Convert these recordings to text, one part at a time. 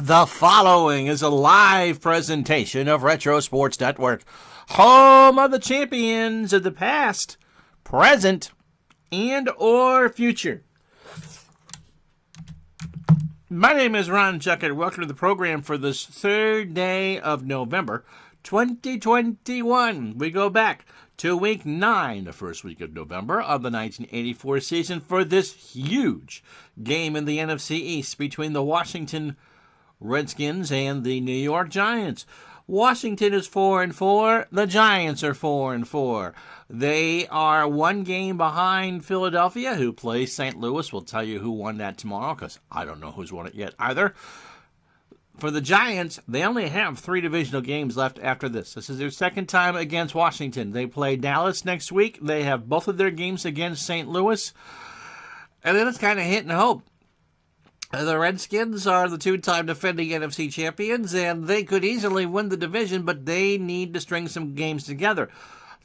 The following is a live presentation of Retro Sports Network, home of the champions of the past, present, and or future. My name is Ron Chuckett. Welcome to the program for this third day of November 2021. We go back to week 9, the first week of November of the 1984 season, for this huge game in the NFC East between the Washington Redskins and the New York Giants. Washington is 4-4. The Giants are 4-4. They are one game behind Philadelphia, who plays St. Louis. We'll tell you who won that tomorrow, because I don't know who's won it yet either. For the Giants, they only have 3 divisional games left after this. This is their second time against Washington. They play Dallas next week. They have both of their games against St. Louis. And then it's kind of hit and hope. The Redskins are the 2-time defending NFC champions, and they could easily win the division, but they need to string some games together.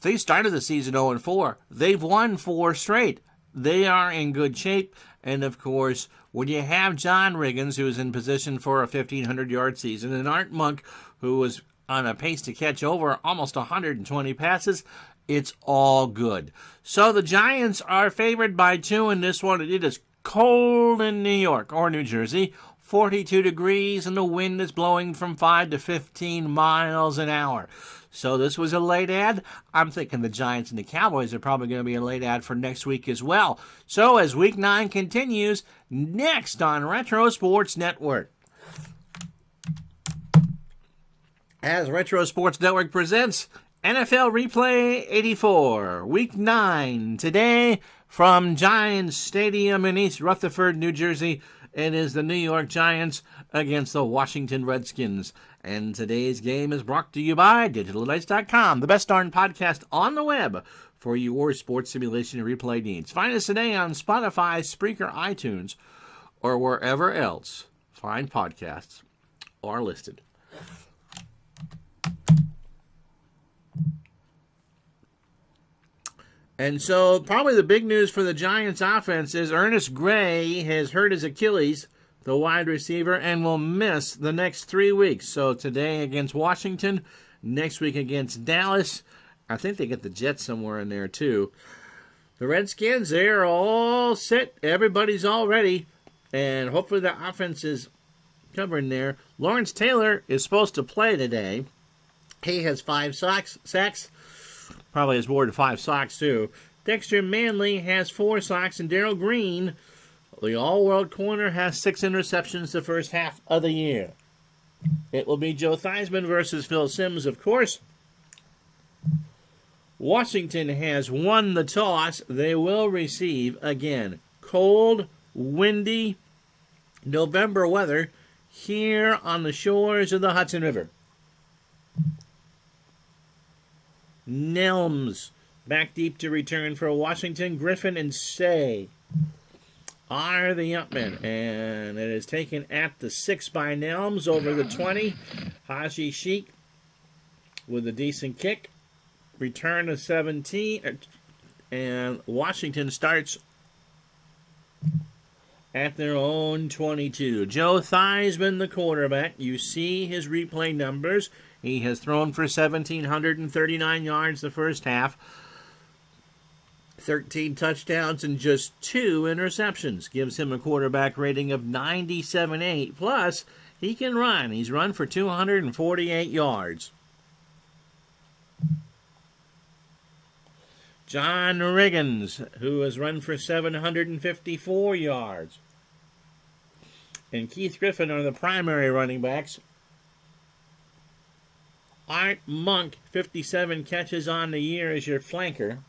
They started the season 0-4. They've won 4 straight. They are in good shape, and of course, when you have John Riggins, who is in position for a 1,500-yard season, and Art Monk, who is on a pace to catch over almost 120 passes, it's all good. So the Giants are favored by 2 in this one. It is cold in New York or New Jersey, 42 degrees, and the wind is blowing from 5 to 15 miles an hour. So this was a late ad. I'm thinking the Giants and the Cowboys are probably going to be a late ad for next week as well. So as week 9 continues, next on Retro Sports Network. As Retro Sports Network presents NFL Replay 84, Week 9, today from Giants Stadium in East Rutherford, New Jersey. It is the New York Giants against the Washington Redskins. And today's game is brought to you by DigitalDice.com, the best darn podcast on the web for your sports simulation and replay needs. Find us today on Spotify, Spreaker, iTunes, or wherever else fine podcasts are listed. And so probably the big news for the Giants offense is Ernest Gray has hurt his Achilles, the wide receiver, and will miss the next 3 weeks. So today against Washington, next week against Dallas. I think they get the Jets somewhere in there too. The Redskins, they're all set. Everybody's all ready. And hopefully the offense is covering there. Lawrence Taylor is supposed to play today. He has 5 sacks. Probably has more than 5 sacks, too. Dexter Manley has 4 sacks, and Darrell Green, the all-world corner, has 6 interceptions the first half of the year. It will be Joe Theismann versus Phil Simms, of course. Washington has won the toss. They will receive, again, cold, windy November weather here on the shores of the Hudson River. Nelms back deep to return for Washington. Griffin and Say are the upmen. And it is taken at the 6 by Nelms over the 20. Haji Sheik with a decent kick. Return to 17. And Washington starts at their own 22. Joe Theismann, the quarterback. You see his replay numbers. He has thrown for 1,739 yards the first half, 13 touchdowns and just 2 interceptions. Gives him a quarterback rating of 97.8. Plus, he can run. He's run for 248 yards. John Riggins, who has run for 754 yards. And Keith Griffin are the primary running backs. Art Monk, 57 catches on the year as your flanker.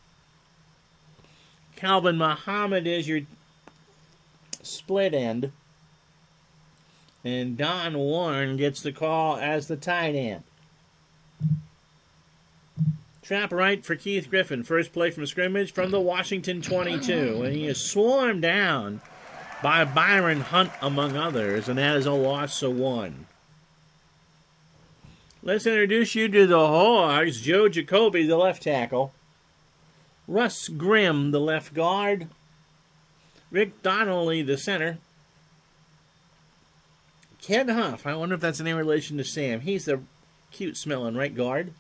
Calvin Muhammad is your split end. And Don Warren gets the call as the tight end. Trap right for Keith Griffin. First play from scrimmage from the Washington 22. And he is swarmed down by Byron Hunt, among others. And that is a loss of 1. Let's introduce you to the Hogs. Joe Jacoby, the left tackle. Russ Grimm, the left guard. Rick Donnelly, the center. Ken Huff. I wonder if that's any relation to Sam. He's the cute-smelling right guard.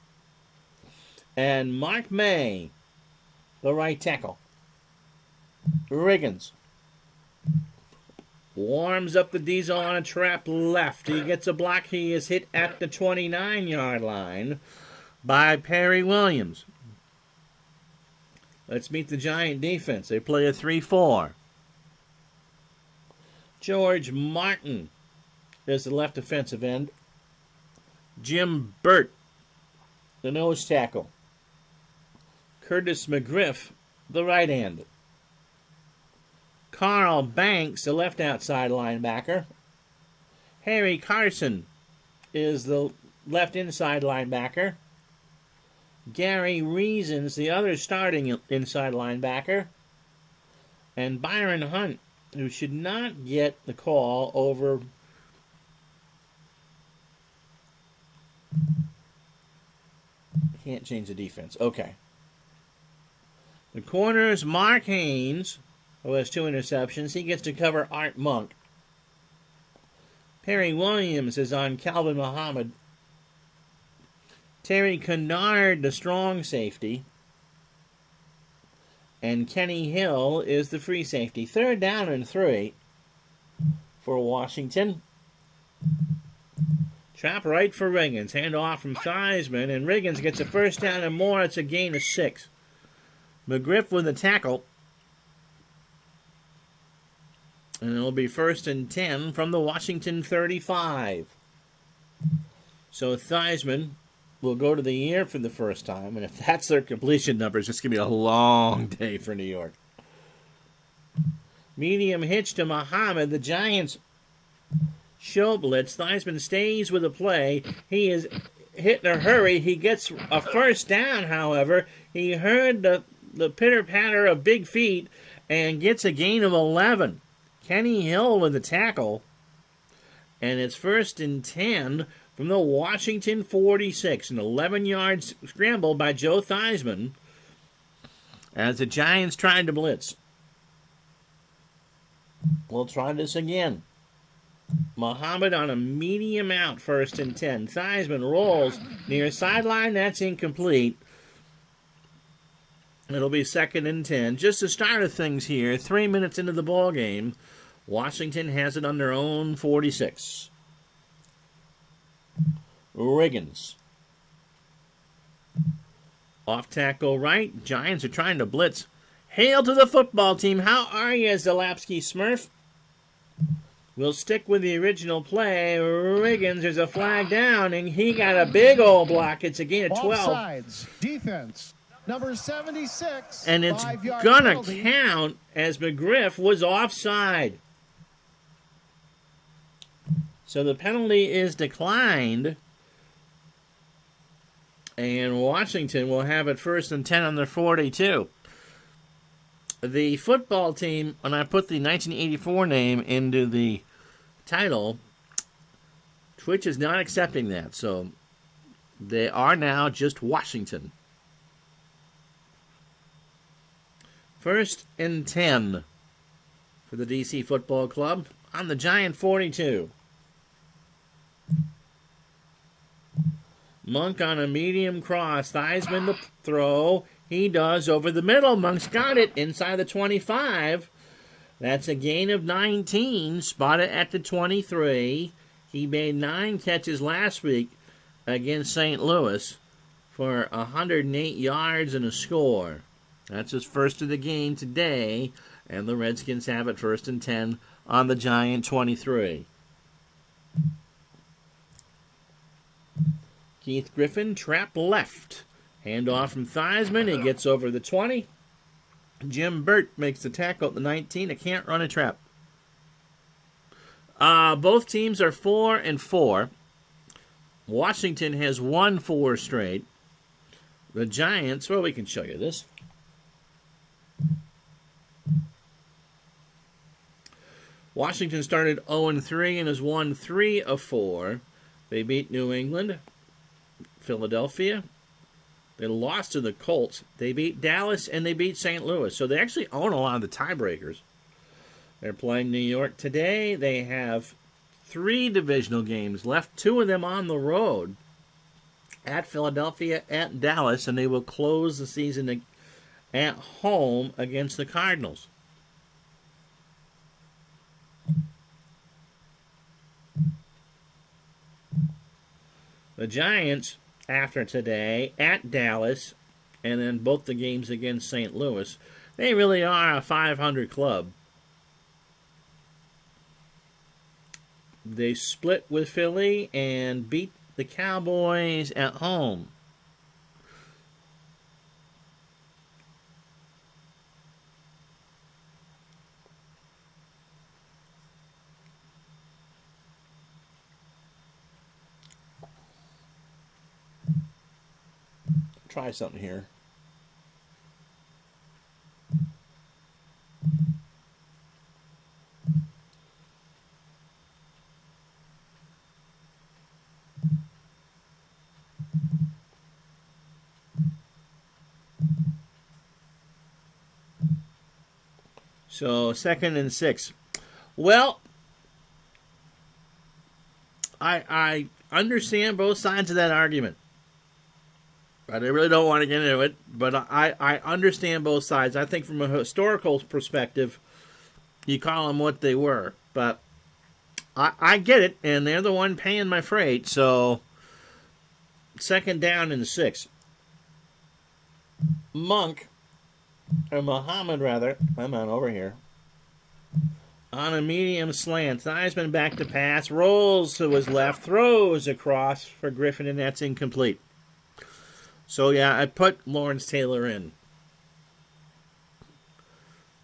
And Mark May, the right tackle. Riggins warms up the diesel on a trap left. He gets a block. He is hit at the 29-yard line by Perry Williams. Let's meet the Giant defense. They play a 3-4. George Martin is the left defensive end. Jim Burt, the nose tackle. Curtis McGriff, the right end. Carl Banks, the left outside linebacker. Harry Carson is the left inside linebacker. Gary Reasons, the other starting inside linebacker. And Byron Hunt, who should not get the call over can't change the defense. Okay. The corners, Mark Haynes, who has 2 interceptions. He gets to cover Art Monk. Perry Williams is on Calvin Muhammad. Terry Kennard, the strong safety. And Kenny Hill is the free safety. 3rd down and 3 for Washington. Trap right for Riggins. Hand off from Theismann, and Riggins gets a 1st down and more. It's a gain of 6. McGriff with a tackle. And it'll be 1st and 10 from the Washington 35. So Theismann will go to the air for the first time, and if that's their completion numbers, it's going to be a long day for New York. Medium hitch to Muhammad. The Giants show blitz. Theismann stays with the play. He is hit in a hurry. He gets a 1st down, however. He heard the pitter-patter of big feet and gets a gain of 11. Kenny Hill with the tackle. And it's 1st and 10 from the Washington 46. An 11-yard scramble by Joe Theismann as the Giants tried to blitz. We'll try this again. Muhammad on a medium out, 1st and 10. Theismann rolls near sideline. That's incomplete. It'll be 2nd and 10. Just the start of things here. 3 minutes into the ball game. Washington has it on their own 46. Riggins. Off tackle right. Giants are trying to blitz. Hail to the football team. How are you, Zalapski Smurf? We'll stick with the original play. Riggins, there's a flag down, and he got a big old block. It's a gain of 12. Offsides. Defense. Number 76. And it's going to count as McGriff was offside. So the penalty is declined. And Washington will have it 1st and 10 on their 42. The football team, when I put the 1984 name into the title, Twitch is not accepting that. So they are now just Washington. 1st and 10 for the DC Football Club on the Giant 42. Monk on a medium cross. Theismann the throw. He does over the middle. Monk's got it inside the 25. That's a gain of 19. Spotted at the 23. He made 9 catches last week against St. Louis for 108 yards and a score. That's his first of the game today, and the Redskins have it 1st and 10 on the Giant 23. Keith Griffin, trap left. Handoff from Theismann. He gets over the 20. Jim Burt makes the tackle at the 19. It can't run a trap. Both teams are 4 and 4. Washington has won 4 straight. The Giants, well, we can show you this. Washington started 0-3 and has won 3 of 4. They beat New England, Philadelphia. They lost to the Colts. They beat Dallas, and they beat St. Louis. So they actually own a lot of the tiebreakers. They're playing New York today. They have 3 divisional games left, 2 of them on the road, at Philadelphia, at Dallas, and they will close the season at home against the Cardinals. The Giants, after today, at Dallas, and then both the games against St. Louis, they really are a 500 club. They split with Philly and beat the Cowboys at home. Try something here. So 2nd and 6. Well, I understand both sides of that argument. But I really don't want to get into it. But I understand both sides. I think from a historical perspective, you call them what they were. But I get it, and they're the one paying my freight. So 2nd down and 6. Muhammad, come on over here. On a medium slant. Theismann back to pass. Rolls to his left. Throws across for Griffin, and that's incomplete. So, yeah, I put Lawrence Taylor in.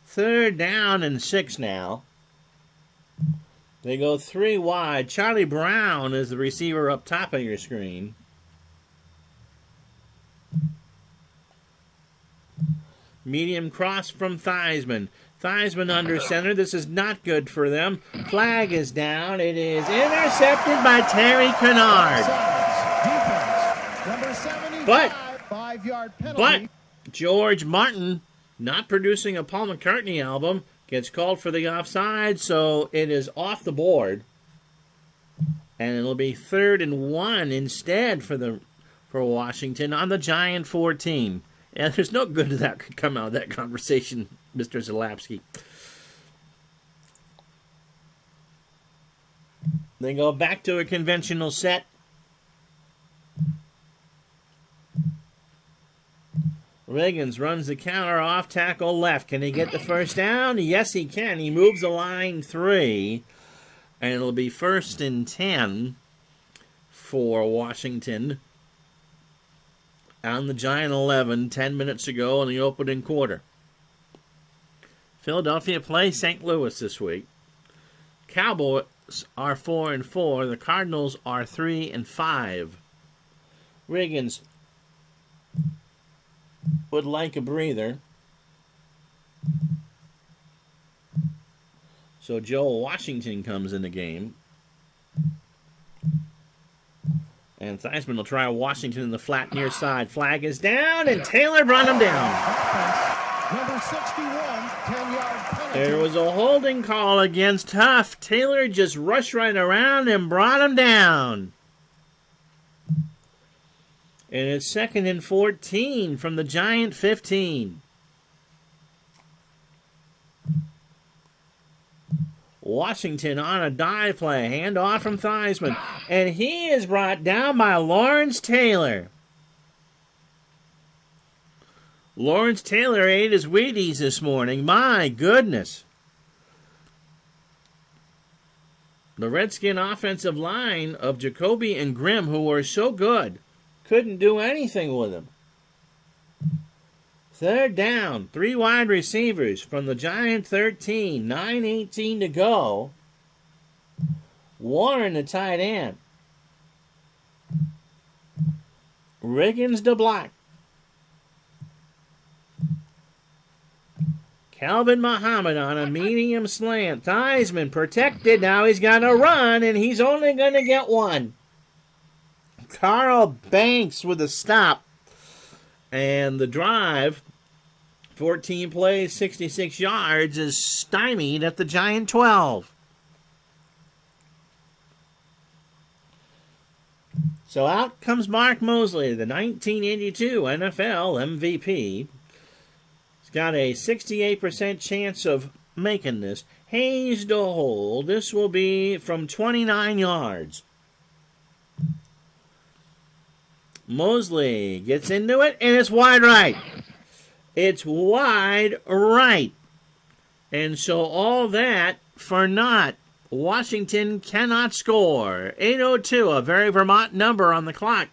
3rd down and 6 now. They go 3 wide. Charlie Brown is the receiver up top of your screen. Medium cross from Theismann. Theismann under center. This is not good for them. Flag is down. It is intercepted by Terry Kennard. Number 75, But 5-yard penalty. George Martin, not producing a Paul McCartney album, gets called for the offside, so it is off the board. And it'll be 3rd and 1 instead for Washington on the Giant 14. And there's no good that could come out of that conversation, Mr. Zalapsky. They go back to a conventional set. Riggins runs the counter off tackle left. Can he get the first down? Yes, he can. He moves the line 3. And it'll be 1st and 10 for Washington. On the Giant 11, 10 minutes ago in the opening quarter. Philadelphia plays St. Louis this week. Cowboys are 4 and 4. The Cardinals are 3 and 5. Riggins would like a breather. So Joe Washington comes in the game. And Theismann will try Washington in the flat near side. Flag is down, and Taylor brought him down. Number 61, 10-yard penalty. There was a holding call against Huff. Taylor just rushed right around and brought him down. And it's 2nd and 14 from the Giant 15. Washington on a dive play. Handoff from Theismann. And he is brought down by Lawrence Taylor. Lawrence Taylor ate his Wheaties this morning. My goodness. The Redskin offensive line of Jacoby and Grimm, who were so good, couldn't do anything with him. 3rd down, 3 wide receivers from the Giant 13, 9:18 to go. Warren, the tight end. Riggins to block. Calvin Muhammad on a medium slant. Theismann protected. Now he's got to run, and he's only going to get 1. Carl Banks with a stop. And the drive, 14 plays, 66 yards, is stymied at the Giant 12. So out comes Mark Mosley, the 1982 NFL MVP. He's got a 68% chance of making this. Hayes to hold. This will be from 29 yards. Mosley gets into it, and it's wide right. It's wide right. And so all that for naught. Washington cannot score. 8:02, a very Vermont number on the clock.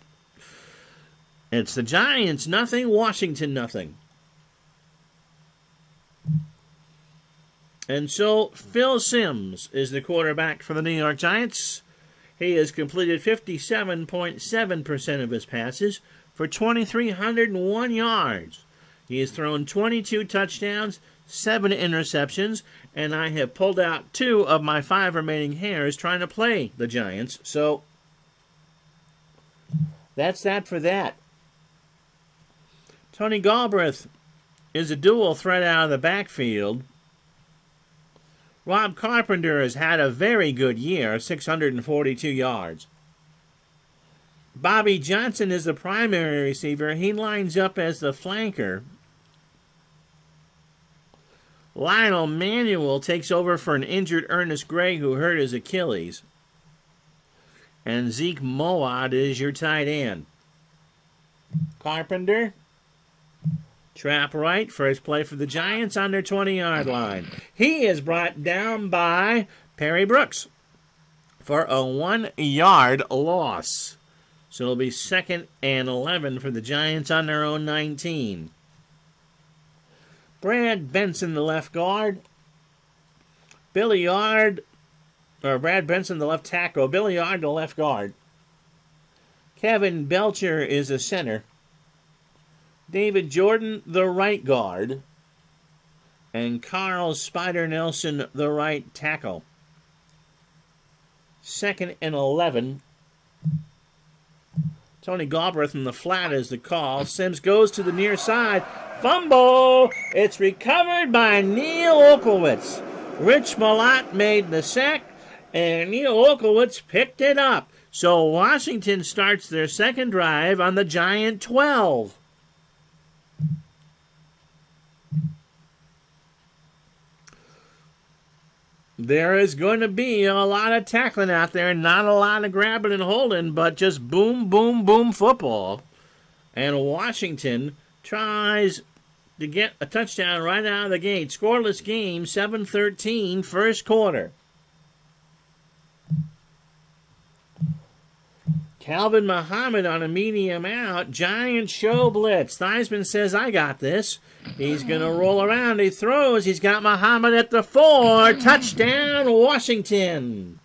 It's the Giants nothing, Washington nothing. And so Phil Simms is the quarterback for the New York Giants. He has completed 57.7% of his passes for 2,301 yards. He has thrown 22 touchdowns, 7 interceptions, and I have pulled out 2 of my 5 remaining hairs trying to play the Giants. So that's that for that. Tony Galbraith is a dual threat out of the backfield. Rob Carpenter has had a very good year, 642 yards. Bobby Johnson is the primary receiver. He lines up as the flanker. Lionel Manuel takes over for an injured Ernest Gray who hurt his Achilles. And Zeke Mowat is your tight end. Carpenter, trap right, first play for the Giants on their 20-yard line. He is brought down by Perry Brooks for a 1-yard loss. So it'll be 2nd and 11 for the Giants on their own 19. Brad Benson, the left guard. Brad Benson, the left tackle. Billy Yard, the left guard. Kevin Belcher is the center. David Jordan, the right guard. And Carl Spider Nelson, the right tackle. 2nd and 11. Tony Galbraith in the flat is the call. Simms goes to the near side. Fumble! It's recovered by Neil Olkowitz. Rich Malott made the sack, and Neil Olkowitz picked it up. So Washington starts their second drive on the Giant 12. There is going to be a lot of tackling out there, not a lot of grabbing and holding, but just boom, boom, boom football. And Washington tries to get a touchdown right out of the gate. Scoreless game, 7-13, first quarter. Calvin Muhammad on a medium out. Giant show blitz. Theismann says, I got this. He's going to roll around. He throws. He's got Muhammad at the 4. Touchdown, Washington.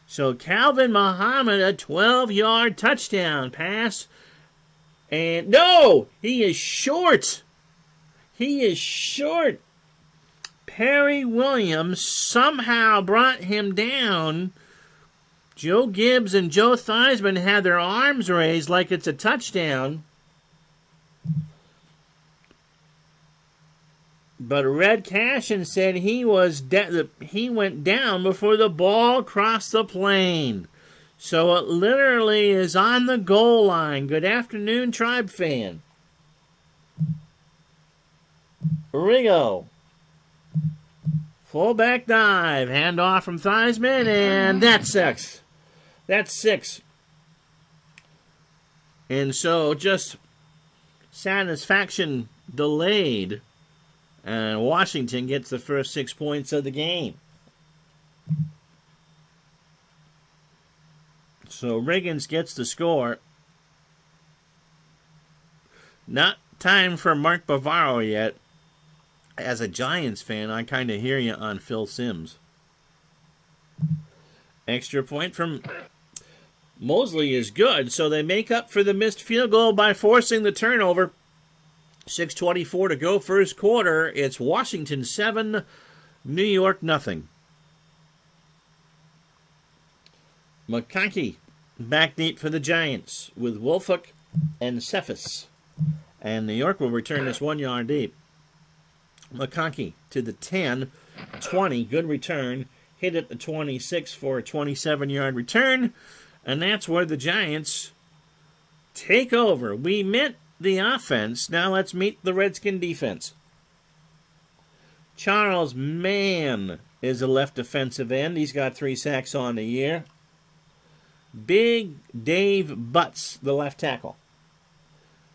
So Calvin Muhammad, a 12-yard touchdown pass. And no, he is short. He is short. Perry Williams somehow brought him down. Joe Gibbs and Joe Theismann had their arms raised like it's a touchdown. But Red Cashin said he went down before the ball crossed the plane. So it literally is on the goal line. Good afternoon, Tribe fan. Rigo. Fullback dive. Handoff from Theismann, and that's 6. That's 6. And so just satisfaction delayed. And Washington gets the first 6 points of the game. So Riggins gets the score. Not time for Mark Bavaro yet. As a Giants fan, I kind of hear you on Phil Simms. Extra point from Mosley is good, so they make up for the missed field goal by forcing the turnover. 6:24 to go, first quarter. It's Washington 7, New York nothing. McConkey back deep for the Giants with Wolfuk and Cephas. And New York will return this 1 yard deep. McConkey to the 10, 20, good return. Hit at the 26 for a 27-yard return. And that's where the Giants take over. We met the offense. Now let's meet the Redskin defense. Charles Mann is a left defensive end. He's got 3 sacks on the year. Big Dave Butts, the left tackle.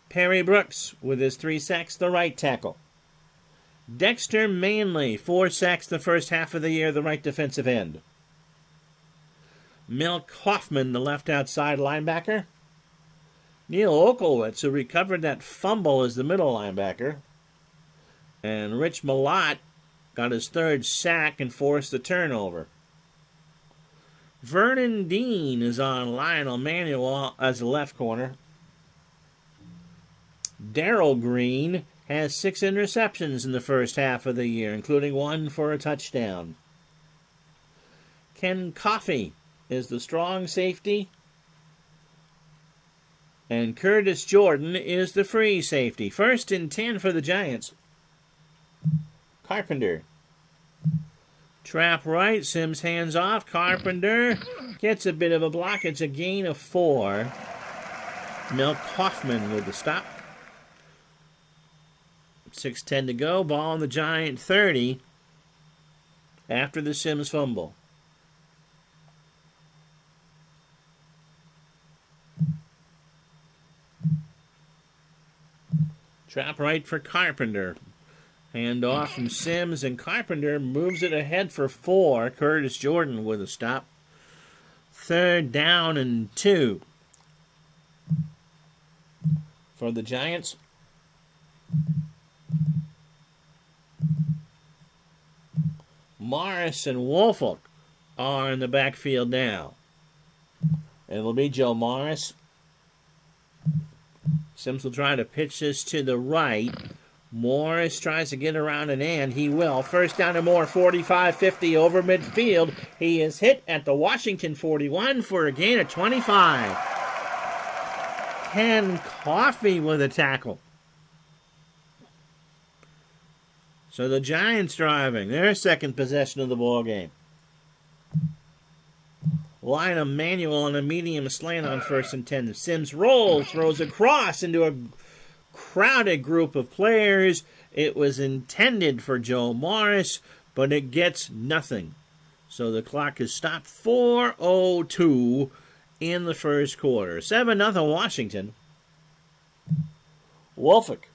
Perry Brooks with his 3 sacks, the right tackle. Dexter Manley, 4 sacks the first half of the year, the right defensive end. Mel Kaufman, the left outside linebacker. Neil Okolowitz, who recovered that fumble as the middle linebacker. And Rich Malott got his 3rd sack and forced the turnover. Vernon Dean is on Lionel Manuel as the left corner. Darrell Green has 6 interceptions in the first half of the year, including 1 for a touchdown. Ken Coffey is the strong safety. And Curtis Jordan is the free safety. 1st and 10 for the Giants. Carpenter. Trap right, Sims hands off. Carpenter gets a bit of a block. It's a gain of 4. Mel Kaufman with the stop. 6:10 to go. Ball on the Giant 30 after the Sims fumble. Trap right for Carpenter. Hand off from Sims, and Carpenter moves it ahead for 4. Curtis Jordan with a stop. 3rd down and 2 for the Giants. Morris and Woolfolk are in the backfield now. It'll be Joe Morris. Sims will try to pitch this to the right. Morris tries to get around an end. He will. 1st down and more, 45-50 over midfield. He is hit at the Washington 41 for a gain of 25. Ken Coffey with a tackle. So the Giants driving their 2nd possession of the ball game. Line of Manuel on a medium slant on 1st and 10. Sims rolls, throws across into a crowded group of players. It was intended for Joe Morris, but it gets nothing. So the clock is stopped. 4:02 in the first quarter. 7-0 Washington. Woolfolk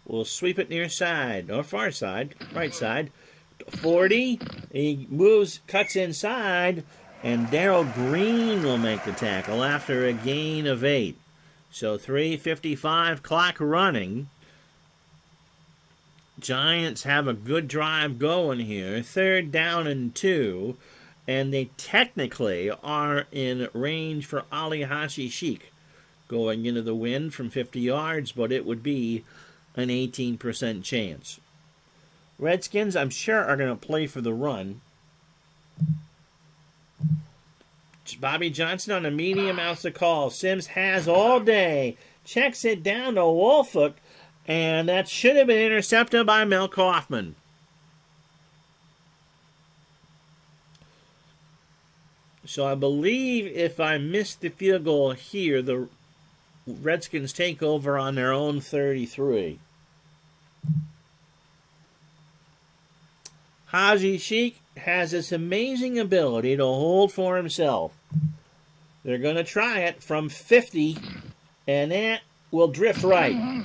will sweep it near side, or far side, right side. 40, he moves, cuts inside, and Darrell Green will make the tackle after a gain of 8. So 3:55 clock running. Giants have a good drive going here. 3rd down and 2, and they technically are in range for Ali Hashi Sheik going into the win from 50 yards, but it would be an 18% chance. Redskins, I'm sure, are going to play for the run. Bobby Johnson on a medium outs the call. Sims has all day. Checks it down to Woolfolk, and that should have been intercepted by Mel Kaufman. So I believe if I missed the field goal here, the Redskins take over on their own 33. Haji Sheik has this amazing ability to hold for himself. They're going to try it from 50, and that will drift right.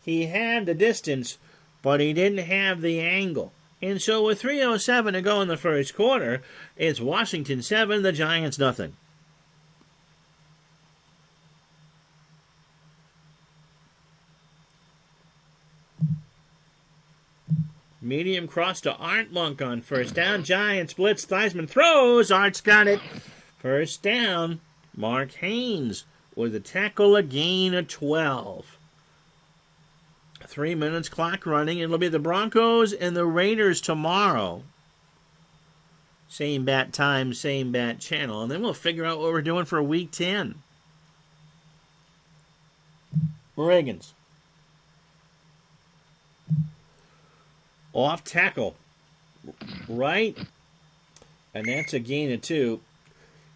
He had the distance, but he didn't have the angle. And so with 3:07 to go in the first quarter, it's Washington 7, the Giants nothing. Medium cross to Art Monk on 1st down. Giants blitz. Theismann throws. Art's got it. 1st down. Mark Haynes with a tackle, a gain of 12. 3 minutes clock running. It'll be the Broncos and the Raiders tomorrow. Same bat time, same bat channel. And then we'll figure out what we're doing for week 10. Reagans. Off tackle. Right. And that's a gain of 2.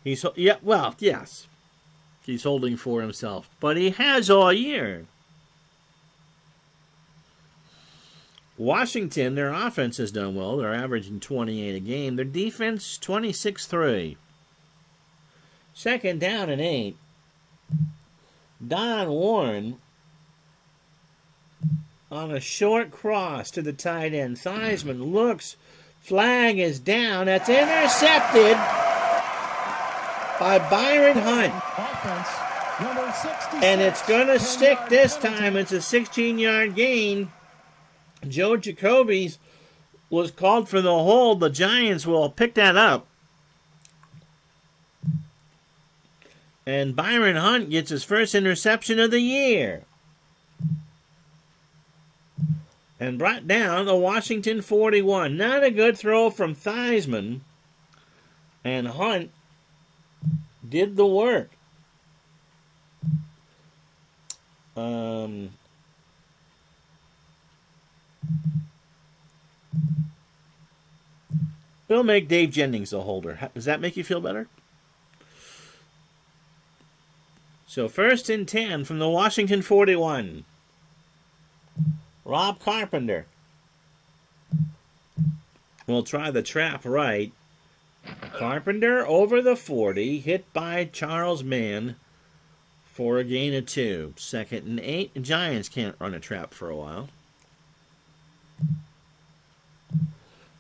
Yes. He's holding for himself, but he has all year. Washington, their offense has done well. They're averaging 28 a game. Their defense, 26-3. Second down and 8. Don Warren on a short cross to the tight end. Theismann looks. Flag is down. That's intercepted by Byron Hunt. Offense, number 66. And it's going to stick 10-yard this penalty. time. It's a 16-yard gain. Joe Jacoby was called for the hold. The Giants will pick that up. And Byron Hunt gets his first interception of the year. And brought down the Washington 41. Not a good throw from Theismann. And Hunt did the work. We'll make Dave Jennings the holder. Does that make you feel better? So 1st and 10 from the Washington 41. Rob Carpenter will try the trap right. Carpenter over the 40, hit by Charles Mann for a gain of 2. 2nd and 8. The Giants can't run a trap for a while.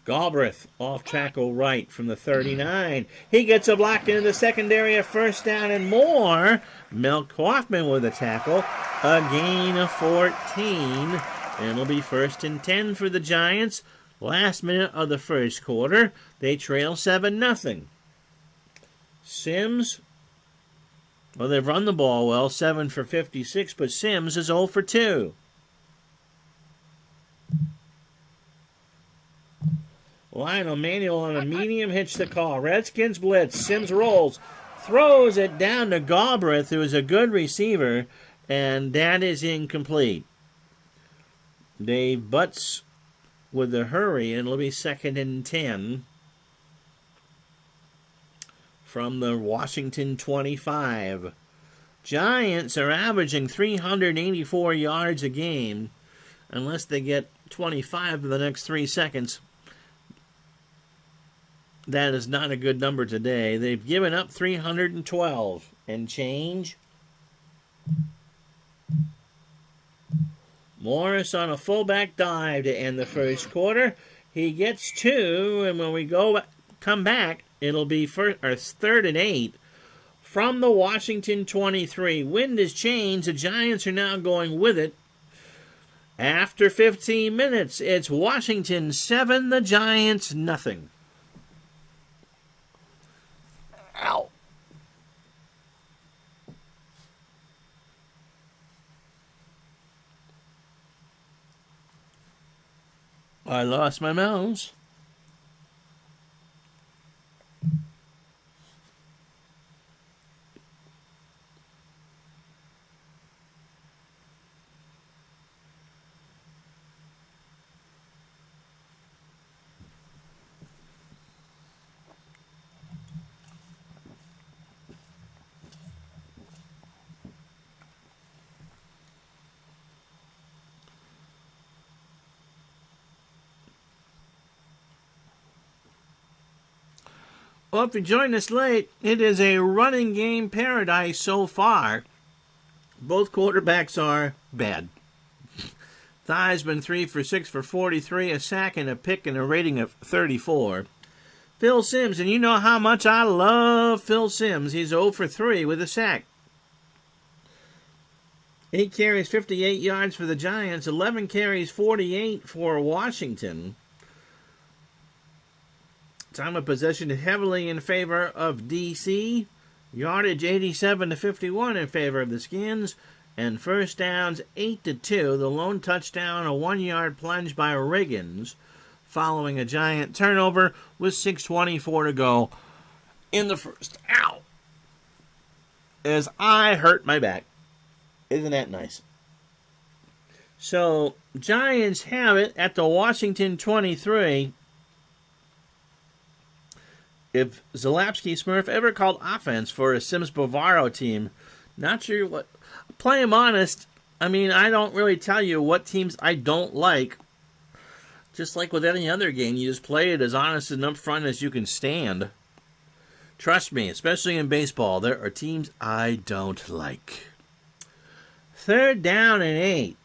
Galbraith off tackle right from the 39. He gets a block into the secondary, a first down and more. Mel Hoffman with a tackle, a gain of 14. And it'll be 1st and 10 for the Giants. Last minute of the first quarter, they trail 7-0. Sims, well, they've run the ball well, 7 for 56, but Sims is 0 for 2. Lionel Manuel on a medium hitch the call. Redskins blitz. Sims rolls. Throws it down to Galbraith, who is a good receiver, and that is incomplete. Dave Butts with the hurry, and it'll be 2nd and 10 from the Washington 25. Giants are averaging 384 yards a game unless they get 25 in the next 3 seconds. That is not a good number today. They've given up 312 and change. Morris on a fullback dive to end the first quarter. He gets 2, and when we come back, it'll be 3rd and 8 from the Washington 23. Wind has changed. The Giants are now going with it. After 15 minutes, it's Washington 7, the Giants nothing. Ow. I lost my mouse. Well, if you joined us late, it is a running game paradise so far. Both quarterbacks are bad. Theismann 3 for 6 for 43, a sack and a pick and a rating of 34. Phil Simms, and you know how much I love Phil Simms. He's 0 for 3 with a sack. 8 carries, 58 yards for the Giants, 11 carries, 48 for Washington. Time of possession heavily in favor of D.C. Yardage 87 to 51 in favor of the Skins. And first downs 8-2. The lone touchdown, a 1-yard plunge by Riggins, following a Giant turnover with 6:24 to go in the first. Ow! As I hurt my back. Isn't that nice? So, Giants have it at the Washington 23. if Zalapsky Smurf ever called offense for a Sims Bavaro team, not sure what. Play him honest. I mean, I don't really tell you what teams I don't like. Just like with any other game, you just play it as honest and upfront as you can stand. Trust me, especially in baseball, there are teams I don't like. 3rd down and 8.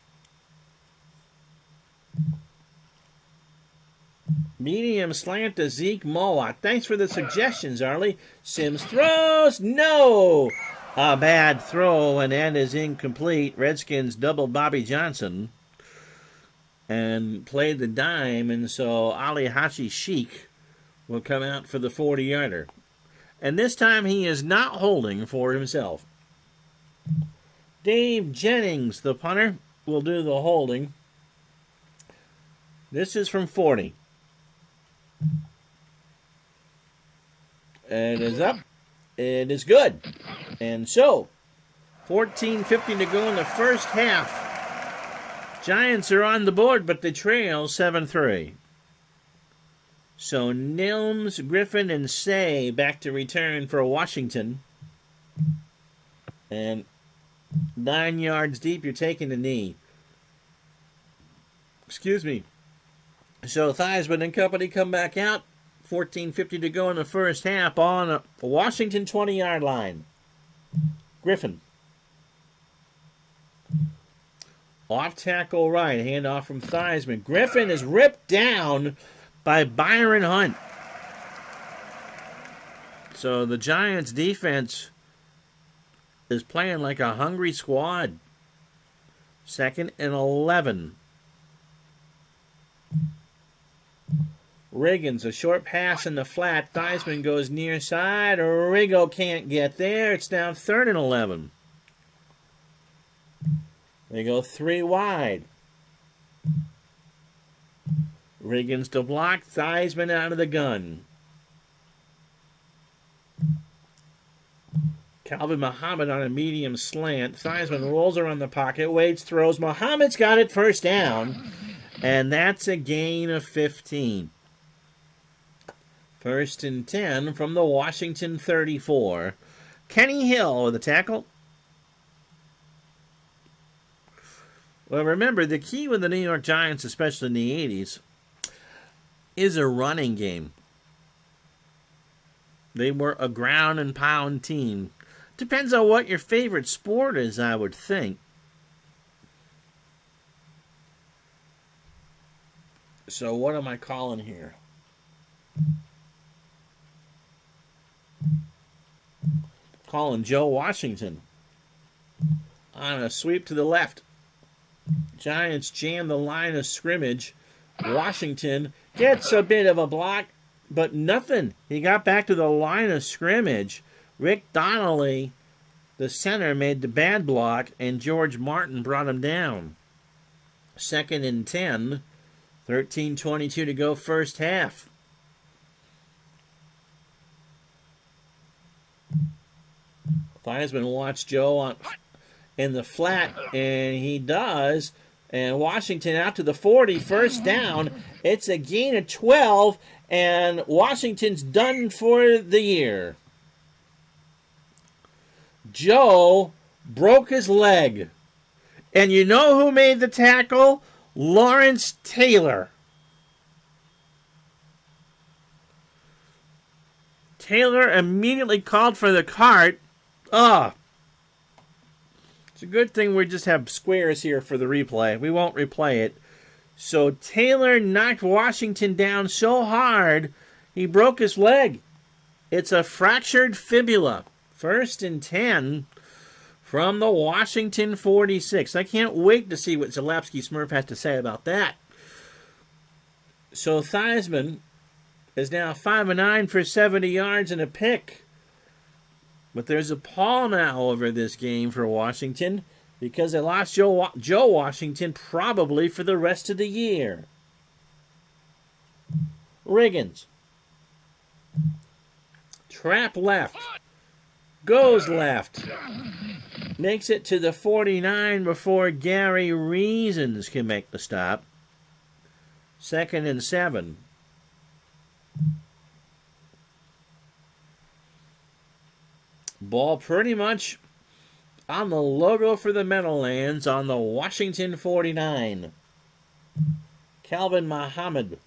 Medium slant to Zeke Mowat. Thanks for the suggestions, Arlie. Sims throws. No! A bad throw, and that is incomplete. Redskins doubled Bobby Johnson and played the dime, and so Ali Hashi Sheik will come out for the 40-yarder. And this time he is not holding for himself. Dave Jennings, the punter, will do the holding. This is from 40. It is up. It is good. And so, 14:50 to go in the first half. Giants are on the board, but they trail 7-3. So Nilms, Griffin, and Say back to return for Washington. And 9 yards deep, you're taking a knee. Excuse me. So Theismann and company come back out. 14:50 to go in the first half on a Washington 20-yard line. Griffin. Off tackle right. Handoff from Theismann. Griffin is ripped down by Byron Hunt. So the Giants defense is playing like a hungry squad. 2nd and 11. Riggins, a short pass in the flat. Theismann goes near side. Rigo can't get there. It's now 3rd and 11. They go 3 wide. Riggins to block. Theismann out of the gun. Calvin Muhammad on a medium slant. Theismann rolls around the pocket. Waits, throws. Muhammad's got it, first down. And that's a gain of 15. 1st and 10 from the Washington 34. Kenny Hill with a tackle. Well, remember, the key with the New York Giants, especially in the 80s, is a running game. They were a ground and pound team. Depends on what your favorite sport is, I would think. So what am I calling here? Calling Joe Washington on a sweep to the left. Giants jam the line of scrimmage. Washington gets a bit of a block, but nothing. He got back to the line of scrimmage. Rick Donnelly, the center, made the bad block, and George Martin brought him down. 2nd and 10. 13:22 to go first half. Theismann watched Joe in the flat, and he does. And Washington out to the 40, first down. It's a gain of 12, and Washington's done for the year. Joe broke his leg. And you know who made the tackle? Lawrence Taylor. Taylor immediately called for the cart. It's a good thing we just have squares here for the replay. We won't replay it. So Taylor knocked Washington down so hard, he broke his leg. It's a fractured fibula. 1st and 10 from the Washington 46. I can't wait to see what Zalapsky Smurf has to say about that. So Theismann is now 5-9 for 70 yards and a pick. But there's a pall now over this game for Washington because they lost Joe Washington probably for the rest of the year. Riggins. Trap left. Goes left. Makes it to the 49 before Gary Reasons can make the stop. 2nd and 7. Ball pretty much on the logo for the Meadowlands on the Washington 49. Calvin Muhammad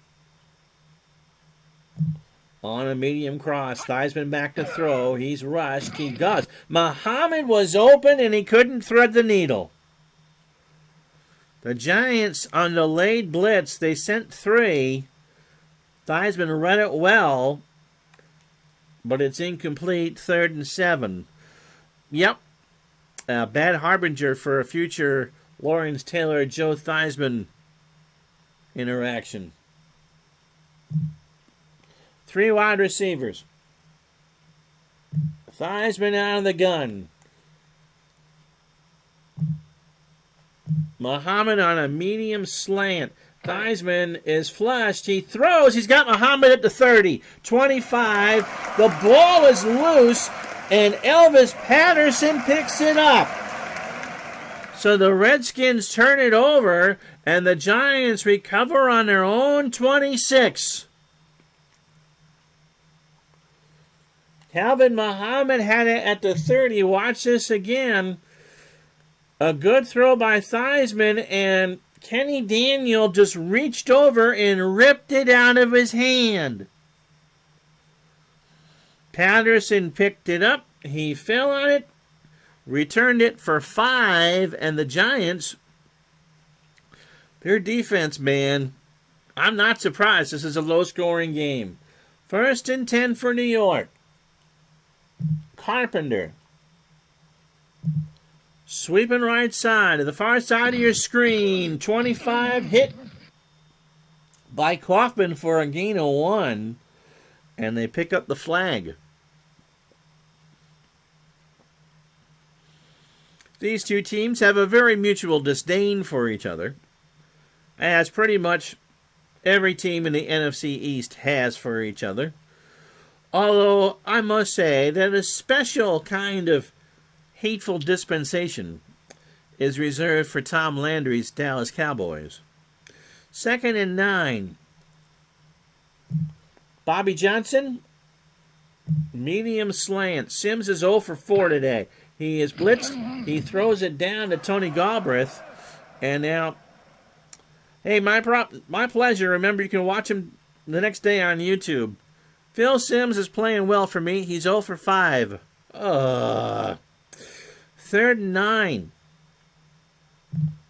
on a medium cross. Theismann back to throw. He's rushed. He does. Muhammad was open and he couldn't thread the needle. The Giants on the delayed blitz, they sent 3. Theismann read it well, but it's incomplete. 3rd and 7. Yep. A bad harbinger for a future Lawrence Taylor, Joe Theismann interaction. 3 wide receivers. Theismann out of the gun. Muhammad on a medium slant. Theismann is flushed. He throws. He's got Muhammad at the 30. 25. The ball is loose, and Elvis Patterson picks it up. So the Redskins turn it over, and the Giants recover on their own 26. Calvin Muhammad had it at the 30. Watch this again. A good throw by Theismann, and Kenny Daniel just reached over and ripped it out of his hand. Patterson picked it up. He fell on it, returned it for 5, and the Giants, their defense, man, I'm not surprised. This is a low-scoring game. 1st and 10 for New York. Carpenter. Sweeping right side, to the far side of your screen. 25 hit by Kaufman for a gain of 1. And they pick up the flag. These two teams have a very mutual disdain for each other, as pretty much every team in the NFC East has for each other. Although I must say that a special kind of hateful dispensation is reserved for Tom Landry's Dallas Cowboys. 2nd and 9. Bobby Johnson, medium slant. Sims is 0 for 4 today. He is blitzed. He throws it down to Tony Galbraith. And now, hey, my pleasure. Remember, you can watch him the next day on YouTube. Phil Sims is playing well for me. He's 0 for 5. 3rd and 9.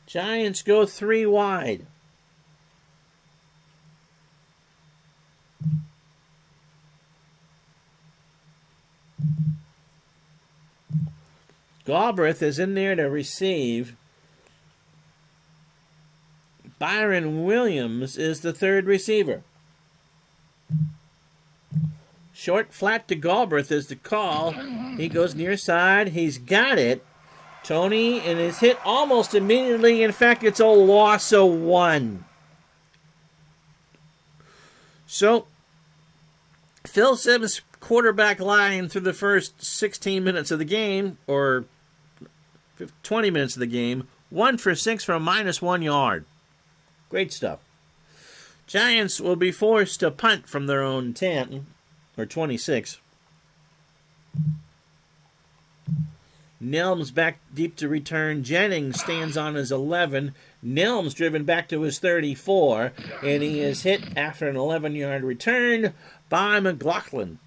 Giants go 3 wide. Galbraith is in there to receive. Byron Williams is the 3rd receiver. Short flat to Galbraith is the call. He goes near side. He's got it. Tony, and is hit almost immediately. In fact, it's a loss of 1. So, Phil Sims' quarterback line through the first 16 minutes of the game, or 20 minutes of the game, 1 for 6 for a -1 yard. Great stuff. Giants will be forced to punt from their own 10, or 26. Nelms back deep to return. Jennings stands on his 11. Nelms driven back to his 34, and he is hit after an 11-yard return by McLaughlin.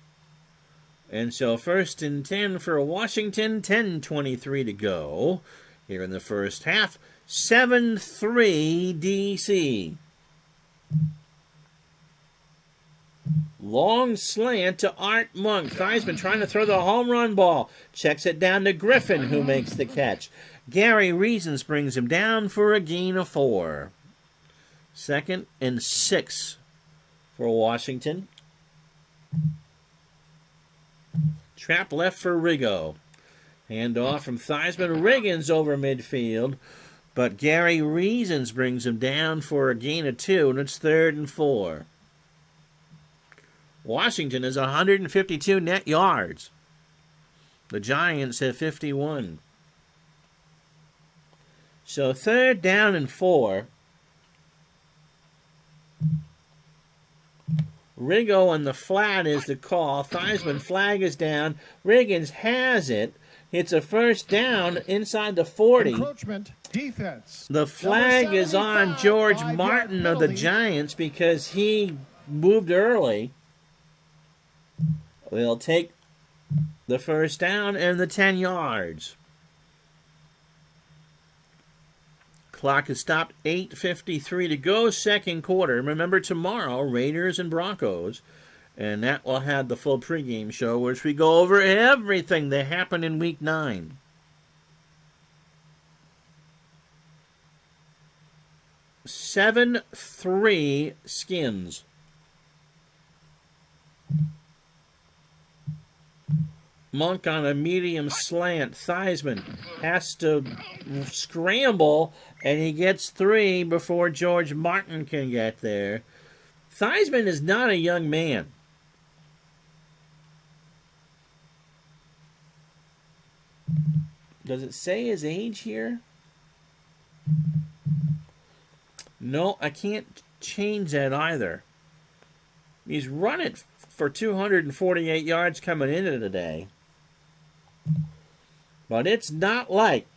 And so 1st and 10 for Washington, 10:23 to go here in the first half. 7-3 DC. Long slant to Art Monk. Theismann trying to throw the home run ball. Checks it down to Griffin, who makes the catch. Gary Reasons brings him down for a gain of 4. 2nd and 6 for Washington. Trap left for Riggo. Hand off from Theismann. Riggins over midfield. But Gary Reasons brings him down for a gain of 2, and it's 3rd and 4. Washington has 152 net yards. The Giants have 51. So 3rd down and 4. Riggo on the flat is the call. Theismann flag is down. Riggins has it. It's a first down inside the 40. Encroachment defense. The flag is on George Martin of the Giants because he moved early. They'll take the first down and the 10 yards. Clock is stopped, 8:53 to go, second quarter. Remember, tomorrow, Raiders and Broncos, and that will have the full pregame show, which we go over everything that happened in Week 9. Seven 7-3 Skins. Monk on a medium slant. Theismann has to scramble, and he gets 3 before George Martin can get there. Theismann is not a young man. Does it say his age here? No, I can't change that either. He's run it for 248 yards coming into today. But it's not like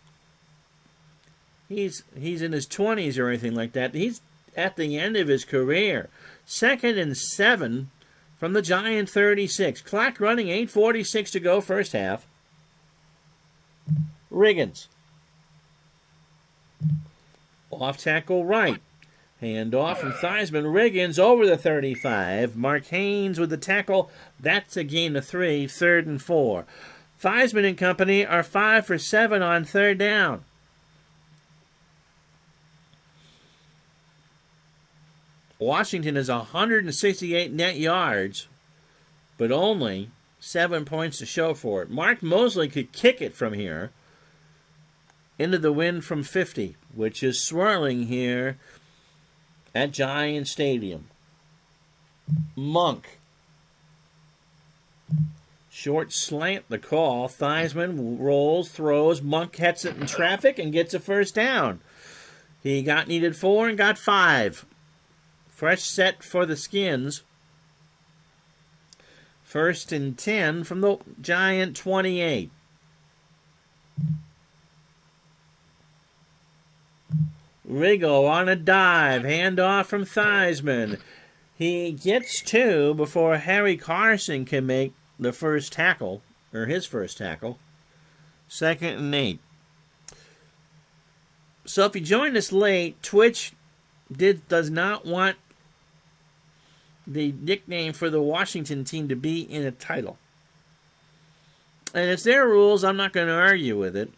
he's in his 20s or anything like that. He's at the end of his career. 2nd and 7 from the Giant 36. Clock running, 8:46 to go, first half. Riggins. Off tackle right. Hand off from Theismann. Riggins over the 35. Mark Haynes with the tackle. That's a gain of 3, 3rd and 4. Theismann and company are 5 for 7 on third down. Washington is 168 net yards, but only 7 points to show for it. Mark Moseley could kick it from here into the wind from 50, which is swirling here at Giant Stadium. Monk. Short slant, the call. Theismann rolls, throws. Monk hits it in traffic and gets a first down. He needed 4 and got 5. Fresh set for the Skins. 1st and 10 from the Giant 28. Riggo on a dive. Handoff from Theismann. He gets 2 before Harry Carson can make the first tackle, or his first tackle. 2nd and 8. So if you joined us late, Twitch does not want the nickname for the Washington team to be in a title. And it's their rules. I'm not going to argue with it.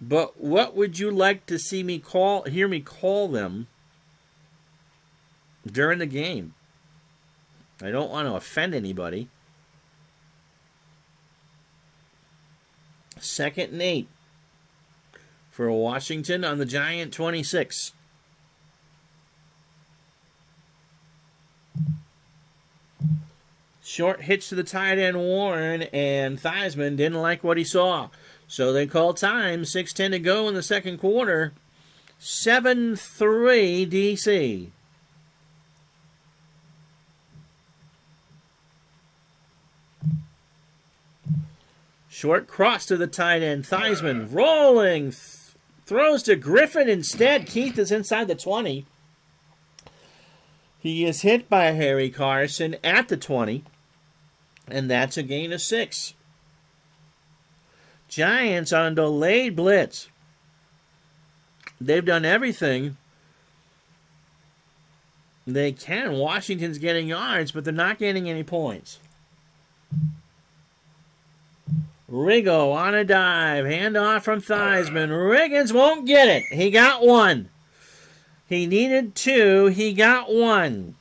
But what would you like to see hear me call them during the game? I don't want to offend anybody. 2nd and 8 for Washington on the Giant 26. Short hitch to the tight end Warren, and Theismann didn't like what he saw. So they call time. 6:10 to go in the second quarter. 7-3 DC. Short cross to the tight end. Theismann rolling. Throws to Griffin instead. Keith is inside the 20. He is hit by Harry Carson at the 20. And that's a gain of 6. Giants on a delayed blitz. They've done everything they can. Washington's getting yards, but they're not getting any points. Riggo on a dive. Handoff from Theismann. Riggins won't get it. He got 1. He needed 2. He got 1.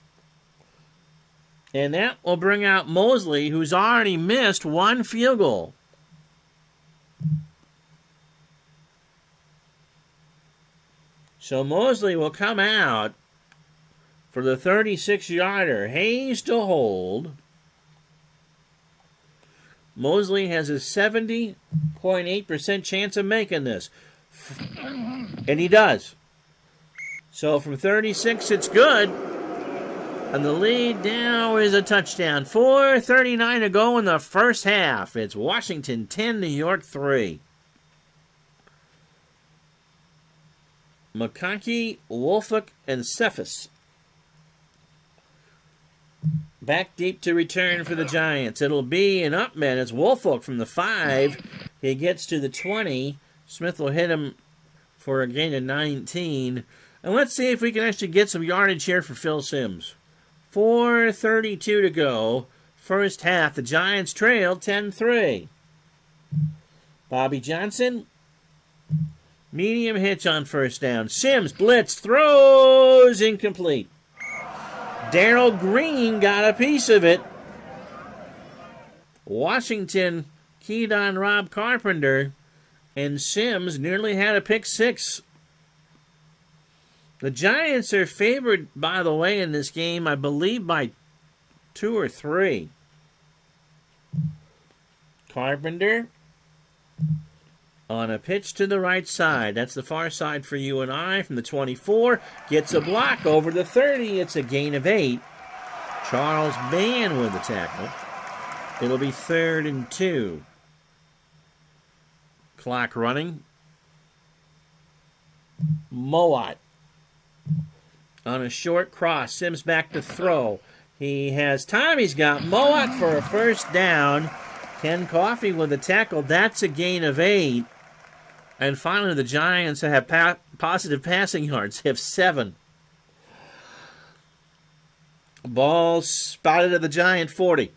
And that will bring out Moseley, who's already missed 1 field goal. So Moseley will come out for the 36-yarder. Hayes to hold. Moseley has a 70.8% chance of making this. And he does. So from 36, it's good. And the lead now is a touchdown. 4:39 to go in the first half. It's Washington 10, New York 3. McConkey, Wolfolk, and Cephas back deep to return for the Giants. It'll be an up man. It's Wolfolk from the 5. He gets to the 20. Smith will hit him for a gain of 19. And let's see if we can actually get some yardage here for Phil Simms. 4:32 to go. First half. The Giants trail 10-3. Bobby Johnson. Medium hitch on first down. Simms blitz, throws incomplete. Darrell Green got a piece of it. Washington keyed on Rob Carpenter, and Simms nearly had a pick six. The Giants are favored, by the way, in this game, I believe, by 2 or 3. Carpenter on a pitch to the right side. That's the far side for you and I from the 24. Gets a block over the 30. It's a gain of 8. Charles Mann with the tackle. It'll be 3rd and 2. Clock running. Mowat on a short cross. Simms back to throw. He has time. He's got Mowat for a first down. Ken Coffey with the tackle. That's a gain of 8. And finally, the Giants have positive passing yards. They have 7. Ball spotted at the Giant 40.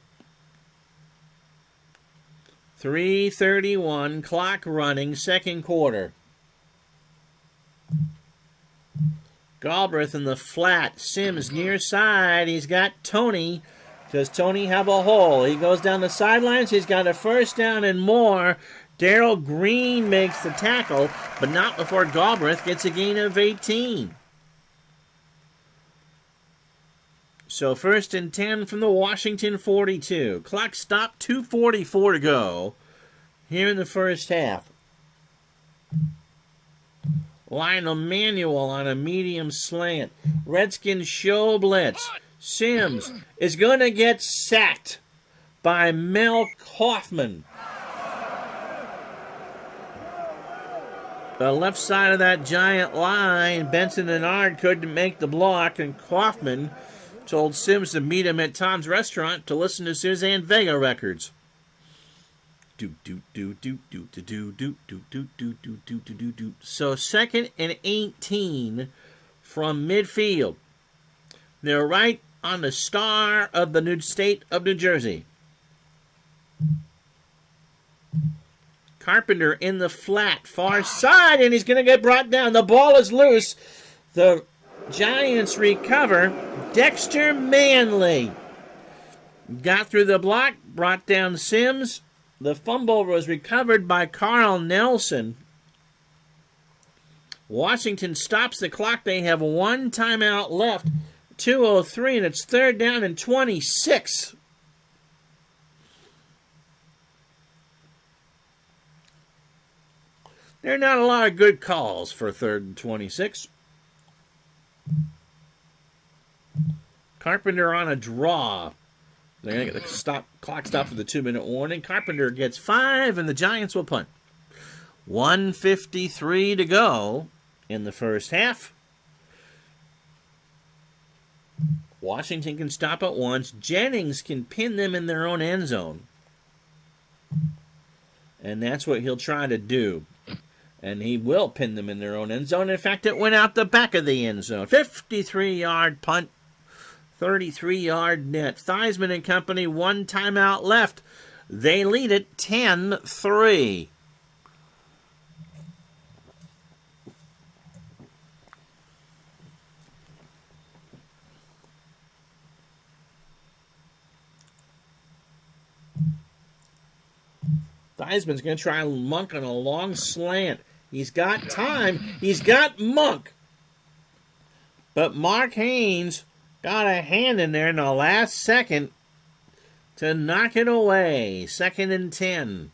3:31, clock running, second quarter. Galbraith in the flat. Simms near side. He's got Tony. Does Tony have a hole? He goes down the sidelines. He's got a first down and more. Darrell Green makes the tackle, but not before Galbraith gets a gain of 18. So 1st and 10 from the Washington 42. Clock stopped, 2:44 to go here in the first half. Lionel Manuel on a medium slant. Redskins show blitz. Simms is going to get sacked by Mel Kaufman. The left side of that Giant line, Benson and Ard couldn't make the block, and Kaufman told Simms to meet him at Tom's Restaurant to listen to Suzanne Vega records. So 2nd and 18 from midfield. They're right on the star of the new state of New Jersey. Carpenter in the flat, far side, and he's going to get brought down. The ball is loose. The Giants recover. Dexter Manley got through the block, brought down Simms. The fumble was recovered by Carl Nelson. Washington stops the clock. They have 1 timeout left. 2:03, and it's 3rd down and 26. There are not a lot of good calls for 3rd and 26. Carpenter on a draw. They're going to get the clock stopped for the 2-minute warning. Carpenter gets 5, and the Giants will punt. 1:53 to go in the first half. Washington can stop at once. Jennings can pin them in their own end zone. And that's what he'll try to do. And he will pin them in their own end zone. In fact, it went out the back of the end zone. 53-yard punt, 33-yard net. Theismann and company, 1 timeout left. They lead it 10-3. Theismann's going to try Monk on a long slant. He's got time. He's got Monk. But Mark Haynes got a hand in there in the last second to knock it away. 2nd and 10.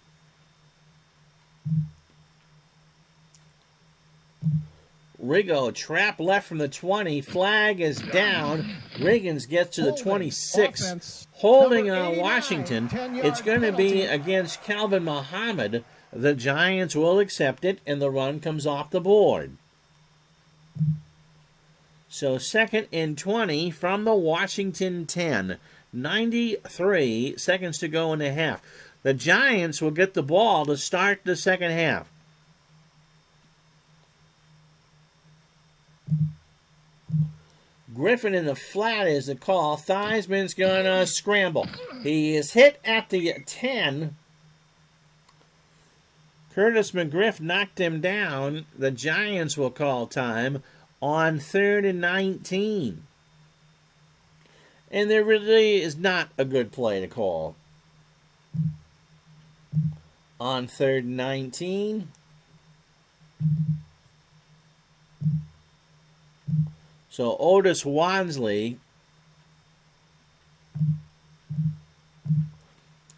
Rigo, trap left from the 20. Flag is down. Riggins gets to the 26. Offense. Holding Number on 89, Washington. 10-yard It's going to be penalty. against Calvin Muhammad. The Giants will accept it, and the run comes off the board. So 2nd and 20 from the Washington 10. 93 seconds to go in the half. The Giants will get the ball to start the second half. Griffin in the flat is the call. Theismann's going to scramble. He is hit at the 10. Curtis McGriff knocked him down. The Giants will call time on 3rd and 19. And there really is not a good play to call. On 3rd and 19. So Otis Wansley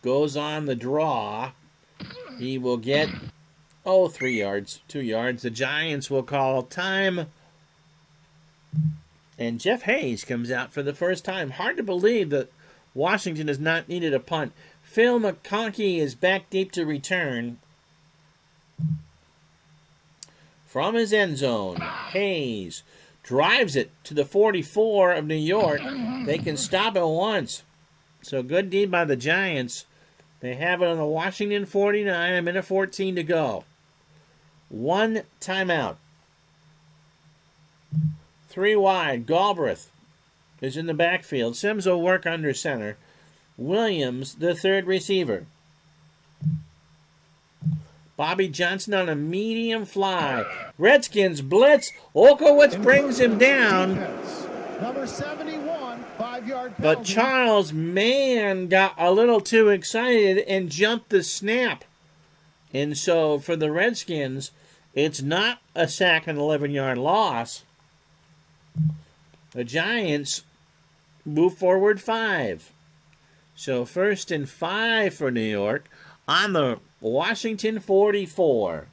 goes on the draw. He will get, 3 yards, 2 yards. The Giants will call time. And Jeff Hayes comes out for the first time. Hard to believe that Washington has not needed a punt. Phil McConkey is back deep to return. From his end zone, Hayes drives it to the 44 of New York. They can stop it once. So good deed by the Giants. They have it on the Washington 49, a minute 14 to go. 1 timeout. 3 wide. Galbraith is in the backfield. Sims will work under center. Williams, the third receiver. Bobby Johnson on a medium fly. Redskins blitz. Olkowitz brings him down. Defense. Number 71, 5-yard penalty. But Charles Mann got a little too excited and jumped the snap. And so for the Redskins, it's not a sack and 11-yard loss. The Giants move forward 5. So 1st and 5 for New York on the Washington 44.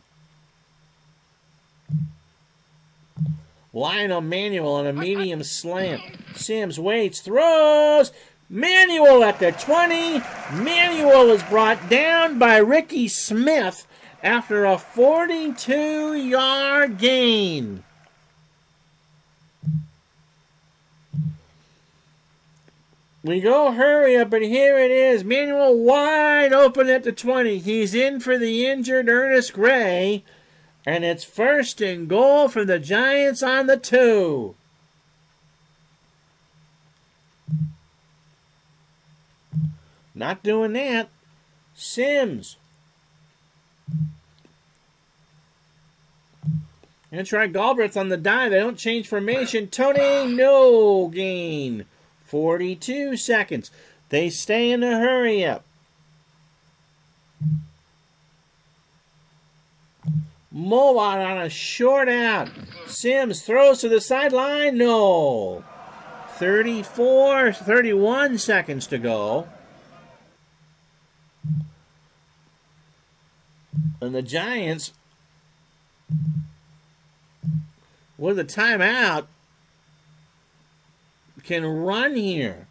Lionel Manuel on a medium slant. Sims waits, throws. Manuel at the 20. Manuel is brought down by Ricky Smith after a 42-yard gain. We go hurry up, and here it is. Manuel wide open at the 20. He's in for the injured Ernest Gray. And it's 1st and goal for the Giants on the 2. Not doing that. Sims. Gonna try Galbraith on the dive. They don't change formation. Tony, no gain. 42 seconds. They stay in a hurry up. Mowat on a short out. Sims throws to the sideline. No. 31 seconds to go. And the Giants, with a timeout, can run here.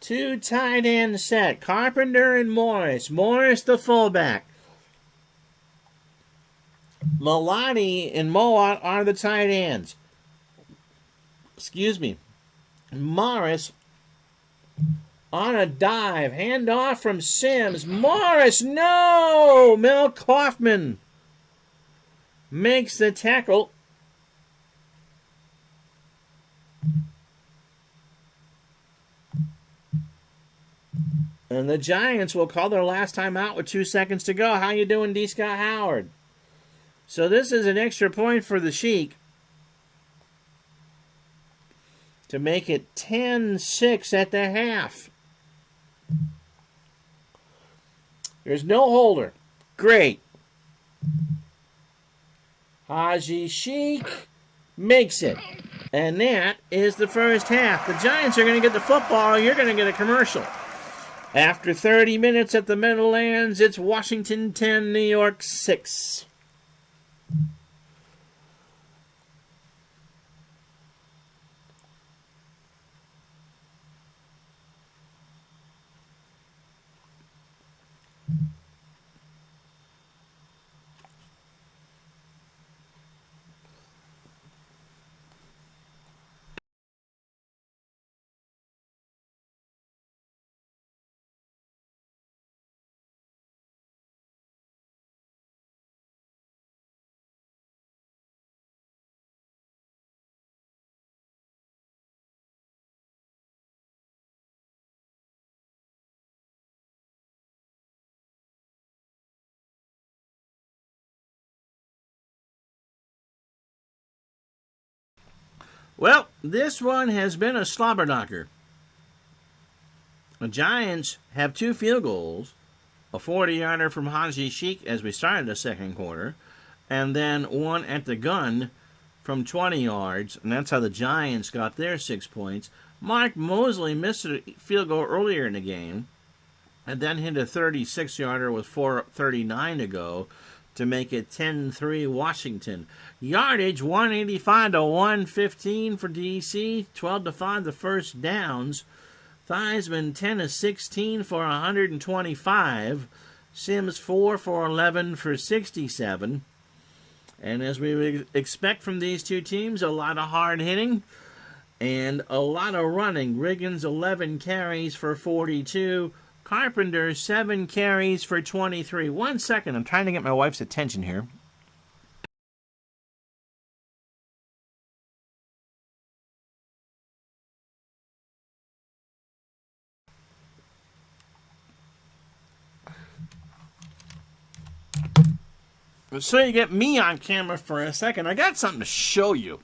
2 tight end set. Carpenter and Morris. Morris the fullback. Malati and Mowat are the tight ends. Excuse me. Morris on a dive. Handoff from Sims. Morris, no! Mel Kaufman makes the tackle. And the Giants will call their last time out with 2 seconds to go. How you doing, D. Scott Howard? So this is an extra point for the Sheik to make it 10-6 at the half. There's no holder. Great. Haji Sheik makes it. And that is the first half. The Giants are going to get the football. You're going to get a commercial. After 30 minutes at the Meadowlands, it's Washington 10, New York 6. Well, this one has been a slobber knocker. The Giants have 2 field goals, a 40-yarder from Haji Sheik as we started the second quarter, and then one at the gun from 20 yards, and that's how the Giants got their 6 points. Mark Mosley missed a field goal earlier in the game, and then hit a 36-yarder with 4:39 to go to make it 10-3 Washington. Yardage 185 to 115 for DC, 12-5 the first downs. Theismann 10 of 16 for 125. Sims 4 for 11 for 67. And as we would expect from these two teams, a lot of hard hitting and a lot of running. Riggins 11 carries for 42. Carpenter 7 carries for 23. 1 second, I'm trying to get my wife's attention here. So you get me on camera for a second. I got something to show you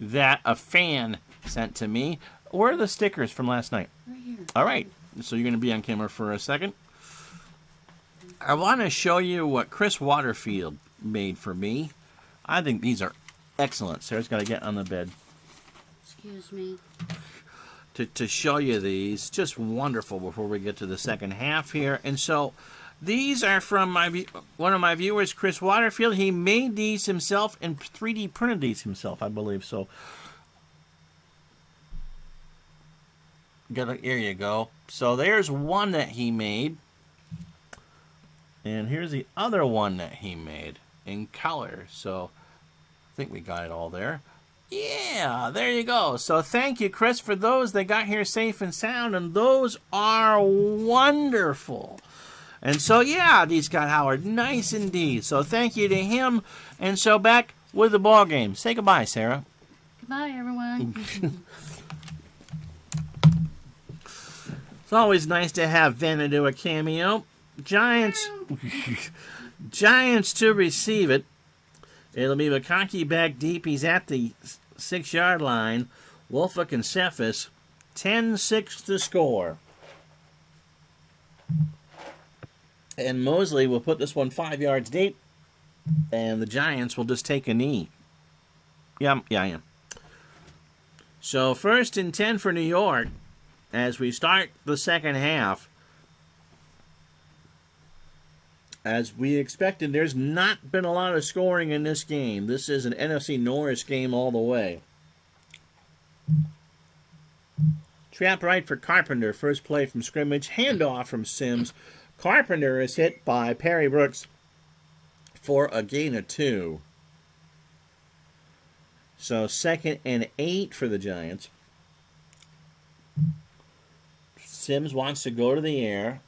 that a fan sent to me. Where are the stickers from last night? Right here. All right. So you're going to be on camera for a second. I want to show you what Chris Waterfield made for me. I think these are excellent. Sarah's got to get on the bed. Excuse me. To show you these. Just wonderful before we get to the second half here. And so these are from one of my viewers, Chris Waterfield. He made these himself and 3D printed these himself, I believe. So here you go. So there's one that he made. And here's the other one that he made in color. So I think we got it all there. Yeah, there you go. So thank you, Chris, for those. They got here safe and sound, and those are wonderful. And so, yeah, these got Howard. Nice indeed. So thank you to him. And so back with the ball game. Say goodbye, Sarah. Goodbye, everyone. It's always nice to have Vanna do a cameo. Giants to receive it. It'll be McConkey back deep. He's at the 6-yard line. Wolfak and Cephas. 10-6 to score. And Mosley will put this one 5 yards deep. And the Giants will just take a knee. Yeah, I am. So 1st and 10 for New York as we start the second half. As we expected, there's not been a lot of scoring in this game. This is an NFC Norris game all the way. Trap right for Carpenter. First play from scrimmage. Handoff from Sims. Carpenter is hit by Perry Brooks for a gain of 2. So 2nd and 8 for the Giants. Sims wants to go to the air.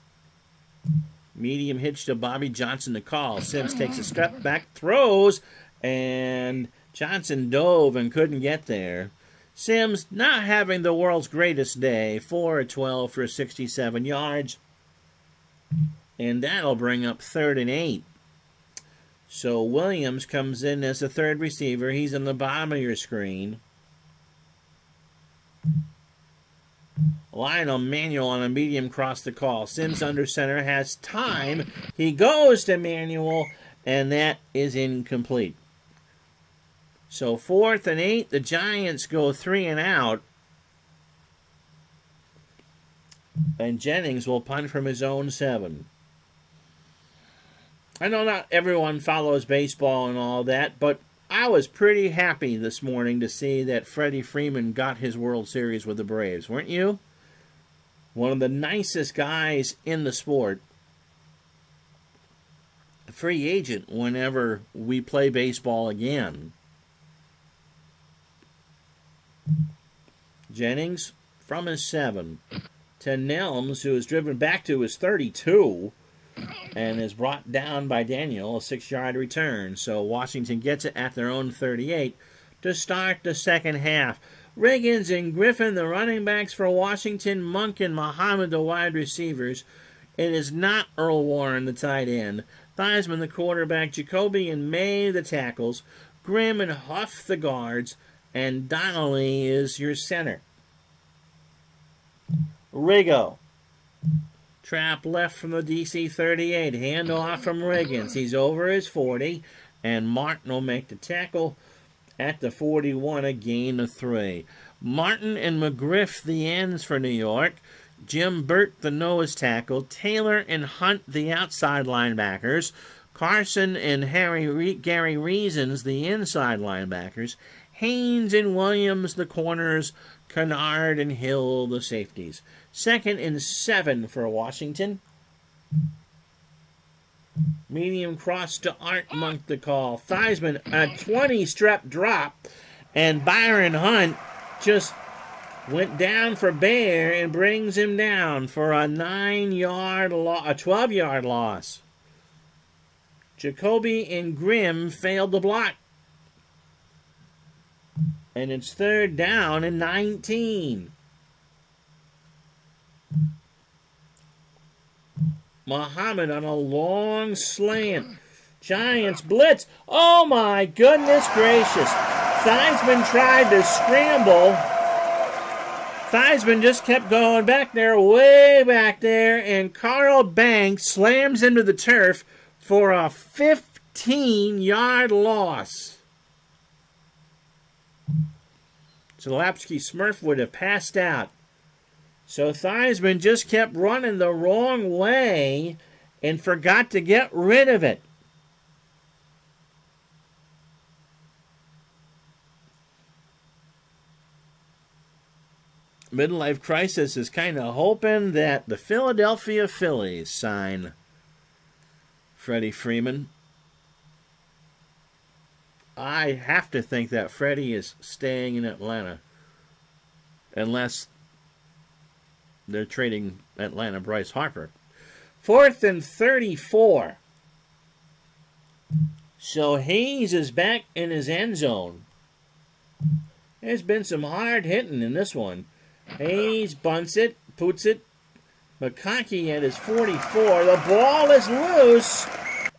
Medium hitch to Bobby Johnson to call. Sims takes a step back, throws, and Johnson dove and couldn't get there. Sims not having the world's greatest day. 4 of 12 for 67 yards. And that'll bring up 3rd and 8. So Williams comes in as the third receiver. He's on the bottom of your screen. Lionel Manuel on a medium cross the call. Sims under center has time. He goes to Manuel, and that is incomplete. So 4th and 8. The Giants go 3 and out. And Jennings will punt from his own 7. I know not everyone follows baseball and all that, but I was pretty happy this morning to see that Freddie Freeman got his World Series with the Braves, weren't you? One of the nicest guys in the sport. A free agent whenever we play baseball again. Jennings from his 7. To Nelms, who is driven back to his 32 and is brought down by Daniel, a 6-yard return. So Washington gets it at their own 38 to start the second half. Riggins and Griffin, the running backs for Washington. Monk and Muhammad, the wide receivers. It is not Earl Warren, the tight end. Theismann, the quarterback. Jacoby and May, the tackles. Grimm and Huff, the guards. and Donnelly is your center. Riggo. Trap left from the DC 38. Handoff from Riggins. He's over his 40. And Martin will make the tackle at the 41, a gain of 3. Martin and McGriff, the ends for New York. Jim Burt, the nose tackle. Taylor and Hunt, the outside linebackers. Carson and Gary Reasons, the inside linebackers. Haynes and Williams, the corners. Kennard and Hill, the safeties. 2nd and 7 for Washington. Medium cross to Art Monk the call. Theismann, a 20-step drop. And Byron Hunt just went down for Bear and brings him down for a 12-yard loss. Jacoby and Grimm failed to block. And it's 3rd down and 19. Muhammad on a long slant. Giants blitz. Oh my goodness gracious. Theismann tried to scramble. Theismann just kept going back there, way back there, and Carl Banks slams into the turf for a 15-yard loss. Zalapsky Smurf would have passed out. So Theismann just kept running the wrong way and forgot to get rid of it. Midlife Crisis is kind of hoping that the Philadelphia Phillies sign Freddie Freeman. I have to think that Freddie is staying in Atlanta unless they're trading Atlanta Bryce Harper. 4th and 34. So Hayes is back in his end zone. There's been some hard hitting in this one. Hayes bunts it, puts it. McConkey at his 44. The ball is loose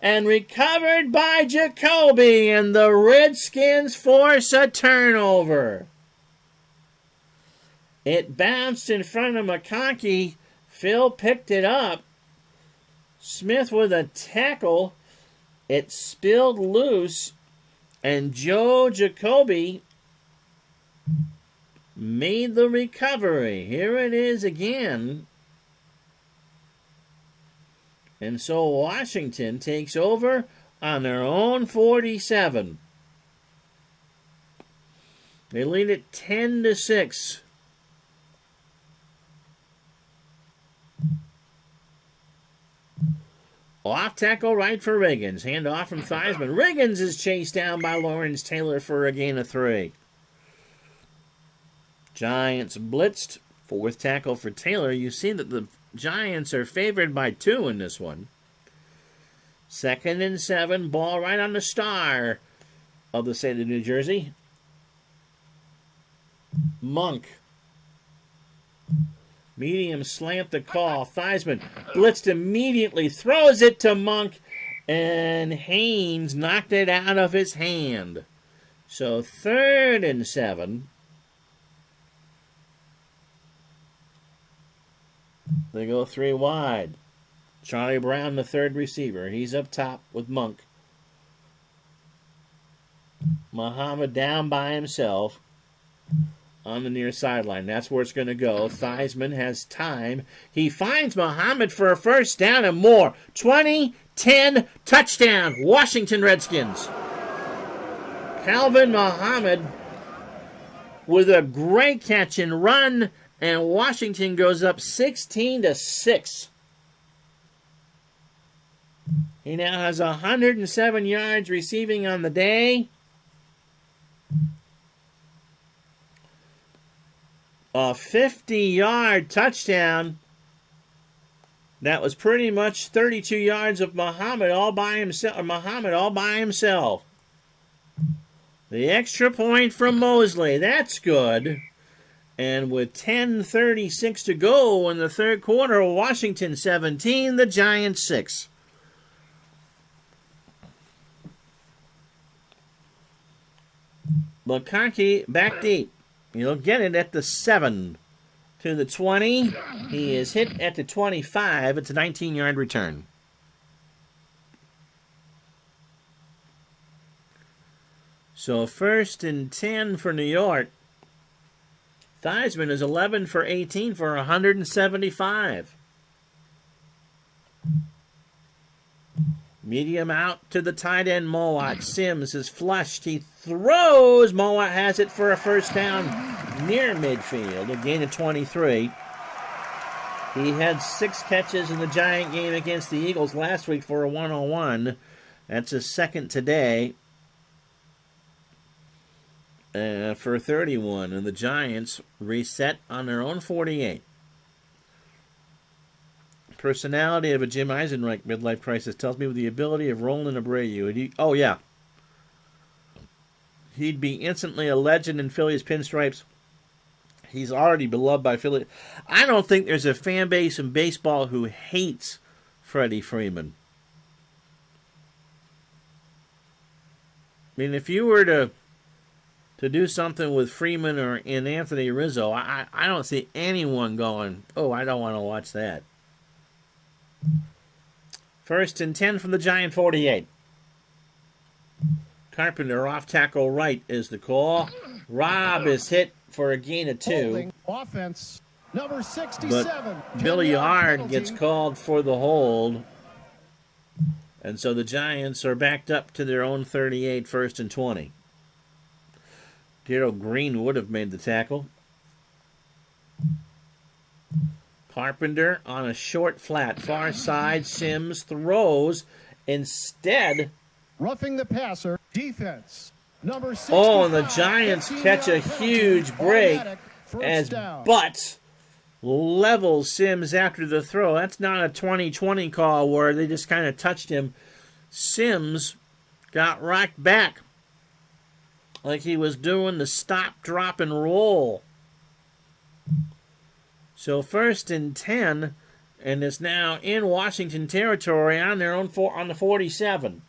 and recovered by Jacoby, and the Redskins force a turnover. It bounced in front of McConkey. Phil picked it up. Smith with a tackle. It spilled loose, and Joe Jacoby made the recovery. Here it is again. And so Washington takes over on their own 47. They lead it 10-6. Off tackle right for Riggins. Hand off from Theismann. Riggins is chased down by Lawrence Taylor for a gain of 3. Giants blitzed. 4th tackle for Taylor. You see that the Giants are favored by 2 in this one. 2nd and 7. Ball right on the star of the state of New Jersey. Monk. Medium slant the call. Theismann blitzed immediately. Throws it to Monk. And Haynes knocked it out of his hand. So 3rd and 7. They go 3 wide. Charlie Brown, the 3rd receiver. He's up top with Monk. Muhammad down by himself on the near sideline. That's where it's going to go. Theismann has time. He finds Muhammad for a 1st down and more. 20-10 touchdown. Washington Redskins. Calvin Muhammad with a great catch and run. And Washington goes up 16-6. He now has 107 yards receiving on the day. A 50-yard touchdown. That was pretty much 32 yards of Muhammad all by himself. The extra point from Mosley. That's good. And with 10:36 to go in the 3rd quarter, Washington 17, the Giants 6. McConkey back deep. He'll get it at the 7 to the 20. He is hit at the 25. It's a 19-yard return. So 1st and 10 for New York. Theismann is 11 for 18 for 175. Medium out to the tight end, Mowat. Sims is flushed. He throws. Mowat has it for a first down near midfield, a gain of 23. He had 6 catches in the Giant game against the Eagles last week for a 101. That's his second today for 31. And the Giants reset on their own 48. Personality of a Jim Eisenreich midlife crisis tells me with the ability of Roland Abreu. He'd be instantly a legend in Phillies pinstripes. He's already beloved by Philly. I don't think there's a fan base in baseball who hates Freddie Freeman. I mean, if you were to do something with Freeman or in Anthony Rizzo, I don't see anyone going, oh, I don't want to watch that. 1st and 10 from the Giant 48. Carpenter off tackle right is the call. Robb is hit for a gain of 2. Holding offense number 67. But Billy Yard gets called for the hold. And so the Giants are backed up to their own 38, 1st and 20. Darrell Green would have made the tackle. Carpenter on a short flat, far side. Sims throws. Instead, roughing the passer. Defense number 65. Oh, and the Giants catch a huge break as Butts levels Sims after the throw. That's not a 20-20 call where they just kind of touched him. Sims got rocked back like he was doing the stop, drop, and roll. So 1st and 10, and it's now in Washington territory on their own on the 47.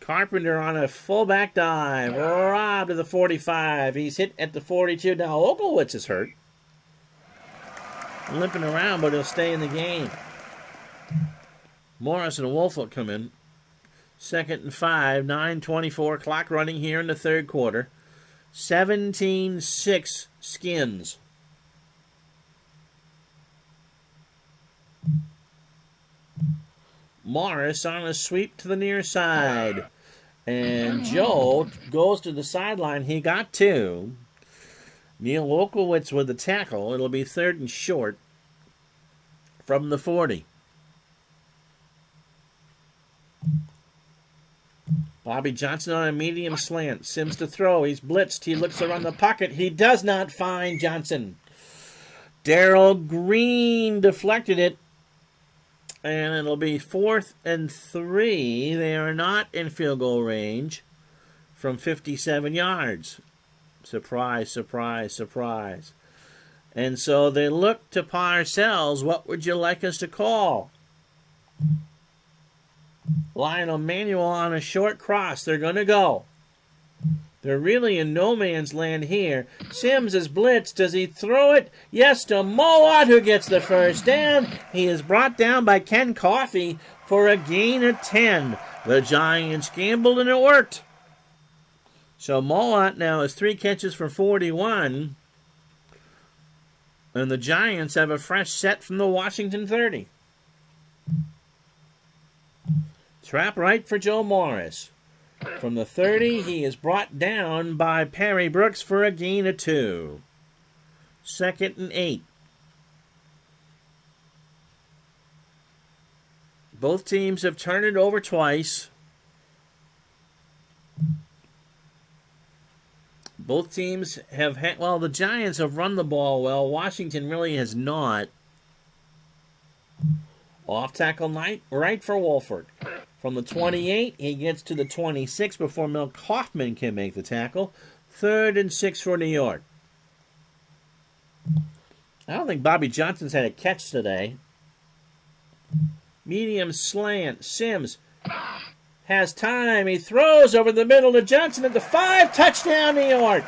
Carpenter on a fullback dive. Rob to the 45. He's hit at the 42. Now Olkowitz is hurt. Limping around, but he'll stay in the game. Morris and Wolfelt come in. 2nd and 5. 9:24. Clock running here in the third quarter. 17-6 Skins. Morris on a sweep to the near side. And Joe goes to the sideline. He got 2. Neil Olkowitz with the tackle. It'll be 3rd and short from the 40. Bobby Johnson on a medium slant. Sims to throw. He's blitzed. He looks around the pocket. He does not find Johnson. Darrell Green deflected it. And it'll be 4th and 3. They are not in field goal range from 57 yards. Surprise, surprise, surprise. And so they look to Parcells. What would you like us to call? Lionel Manuel on a short cross. They're going to go. They're really in no man's land here. Sims is blitzed. Does he throw it? Yes, to Mowat, who gets the first down. He is brought down by Ken Coffey for a gain of 10. The Giants gambled and it worked. So Mowat now has 3 catches for 41. And the Giants have a fresh set from the Washington 30. Trap right for Joe Morris. From the 30, he is brought down by Perry Brooks for a gain of 2. 2nd and 8. Both teams have turned it over twice. Both teams have had, well, the Giants have run the ball well. Washington really has not. Off tackle right for Wolford. From the 28, he gets to the 26 before Mel Kaufman can make the tackle. 3rd and 6 for New York. I don't think Bobby Johnson's had a catch today. Medium slant. Sims has time. He throws over the middle to Johnson at the 5. Touchdown, New York.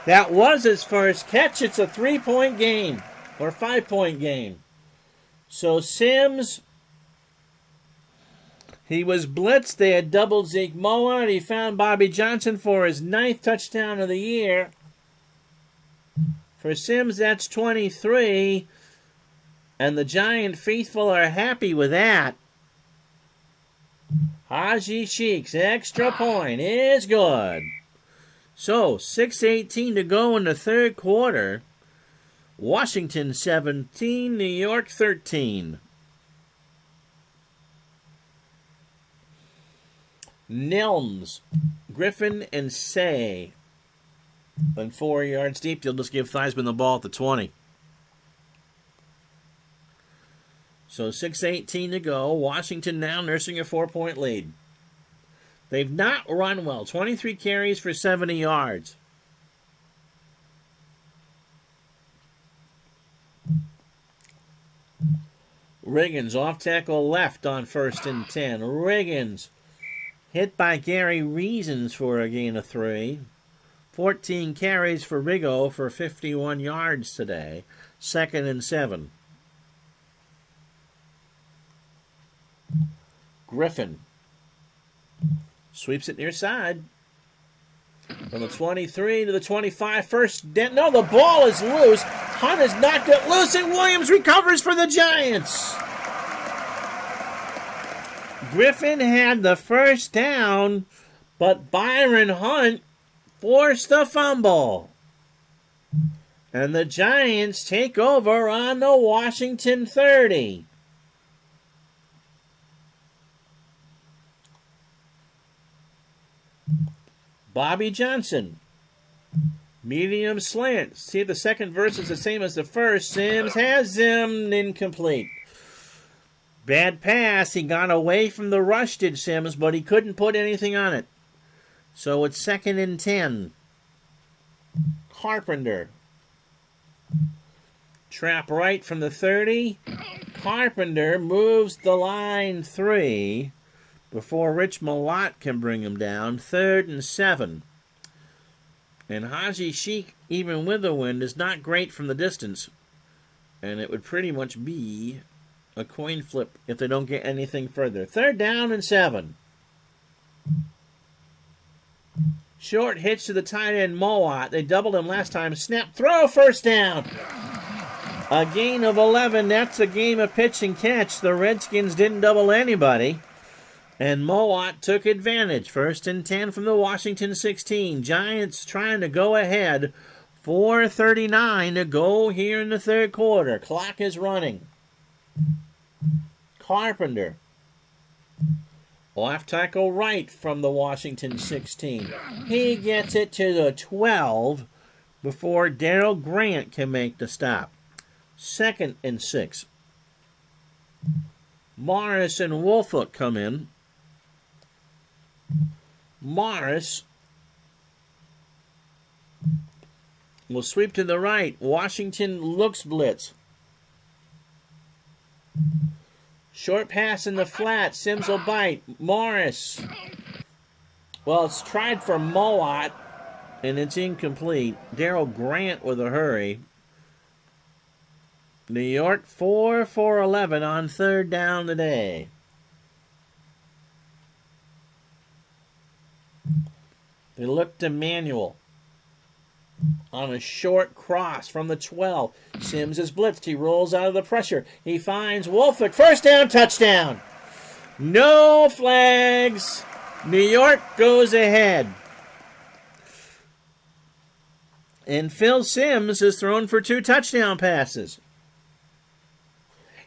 That was his first catch. It's a 3-point game or 5-point game. So Sims, he was blitzed. They had doubled Zeke Mowat. He found Bobby Johnson for his 9th touchdown of the year. For Sims, that's 23. And the Giant faithful are happy with that. Haji Sheik's extra point is good. So, 6:18 to go in the third quarter. Washington 17, New York 13. Nelms, Griffin, and Say. And 4 yards deep, you'll just give Theismann the ball at the 20. So 6:18 to go. Washington now nursing a 4-point lead. They've not run well. 23 carries for 70 yards. Riggins off tackle left on 1st and 10. Riggins hit by Gary Reasons for a gain of 3. 14 carries for Riggo for 51 yards today. 2nd and 7. Griffin sweeps it near side. From the 23 to the 25. First down. No, the ball is loose. Hunt has knocked it loose, and Williams recovers for the Giants. Griffin had the first down, but Byron Hunt forced the fumble. And the Giants take over on the Washington 30. Bobby Johnson, medium slant. See if the second verse is the same as the first. Sims has him incomplete. Bad pass. He got away from the rush, did Sims, but he couldn't put anything on it. So it's 2nd and 10. Carpenter. Trap right from the 30. Carpenter moves the line 3. Before Rich Malott can bring him down. 3rd and 7. And Haji Sheik, even with the wind, is not great from the distance. And it would pretty much be a coin flip if they don't get anything further. 3rd down and 7. Short hitch to the tight end Mowat. They doubled him last time. Snap, throw, 1st down. A gain of 11. That's a game of pitch and catch. The Redskins didn't double anybody. And Mowat took advantage. 1st and 10 from the Washington 16. Giants trying to go ahead. 4:39 to go here in the third quarter. Clock is running. Carpenter. Left tackle right from the Washington 16. He gets it to the 12 before Darrell Grant can make the stop. 2nd and 6. Morris and Woolfolk come in. Morris will sweep to the right. Washington looks blitz. Short pass in the flat. Sims will bite. Morris. Well, it's tried for Mowat, and it's incomplete. Darrell Grant with a hurry. New York 4 for 11 on 3rd down today. They look to Manuel on a short cross from the 12. Sims is blitzed. He rolls out of the pressure. He finds Woolfolk. 1st down, touchdown. No flags. New York goes ahead. And Phil Sims is thrown for 2 touchdown passes.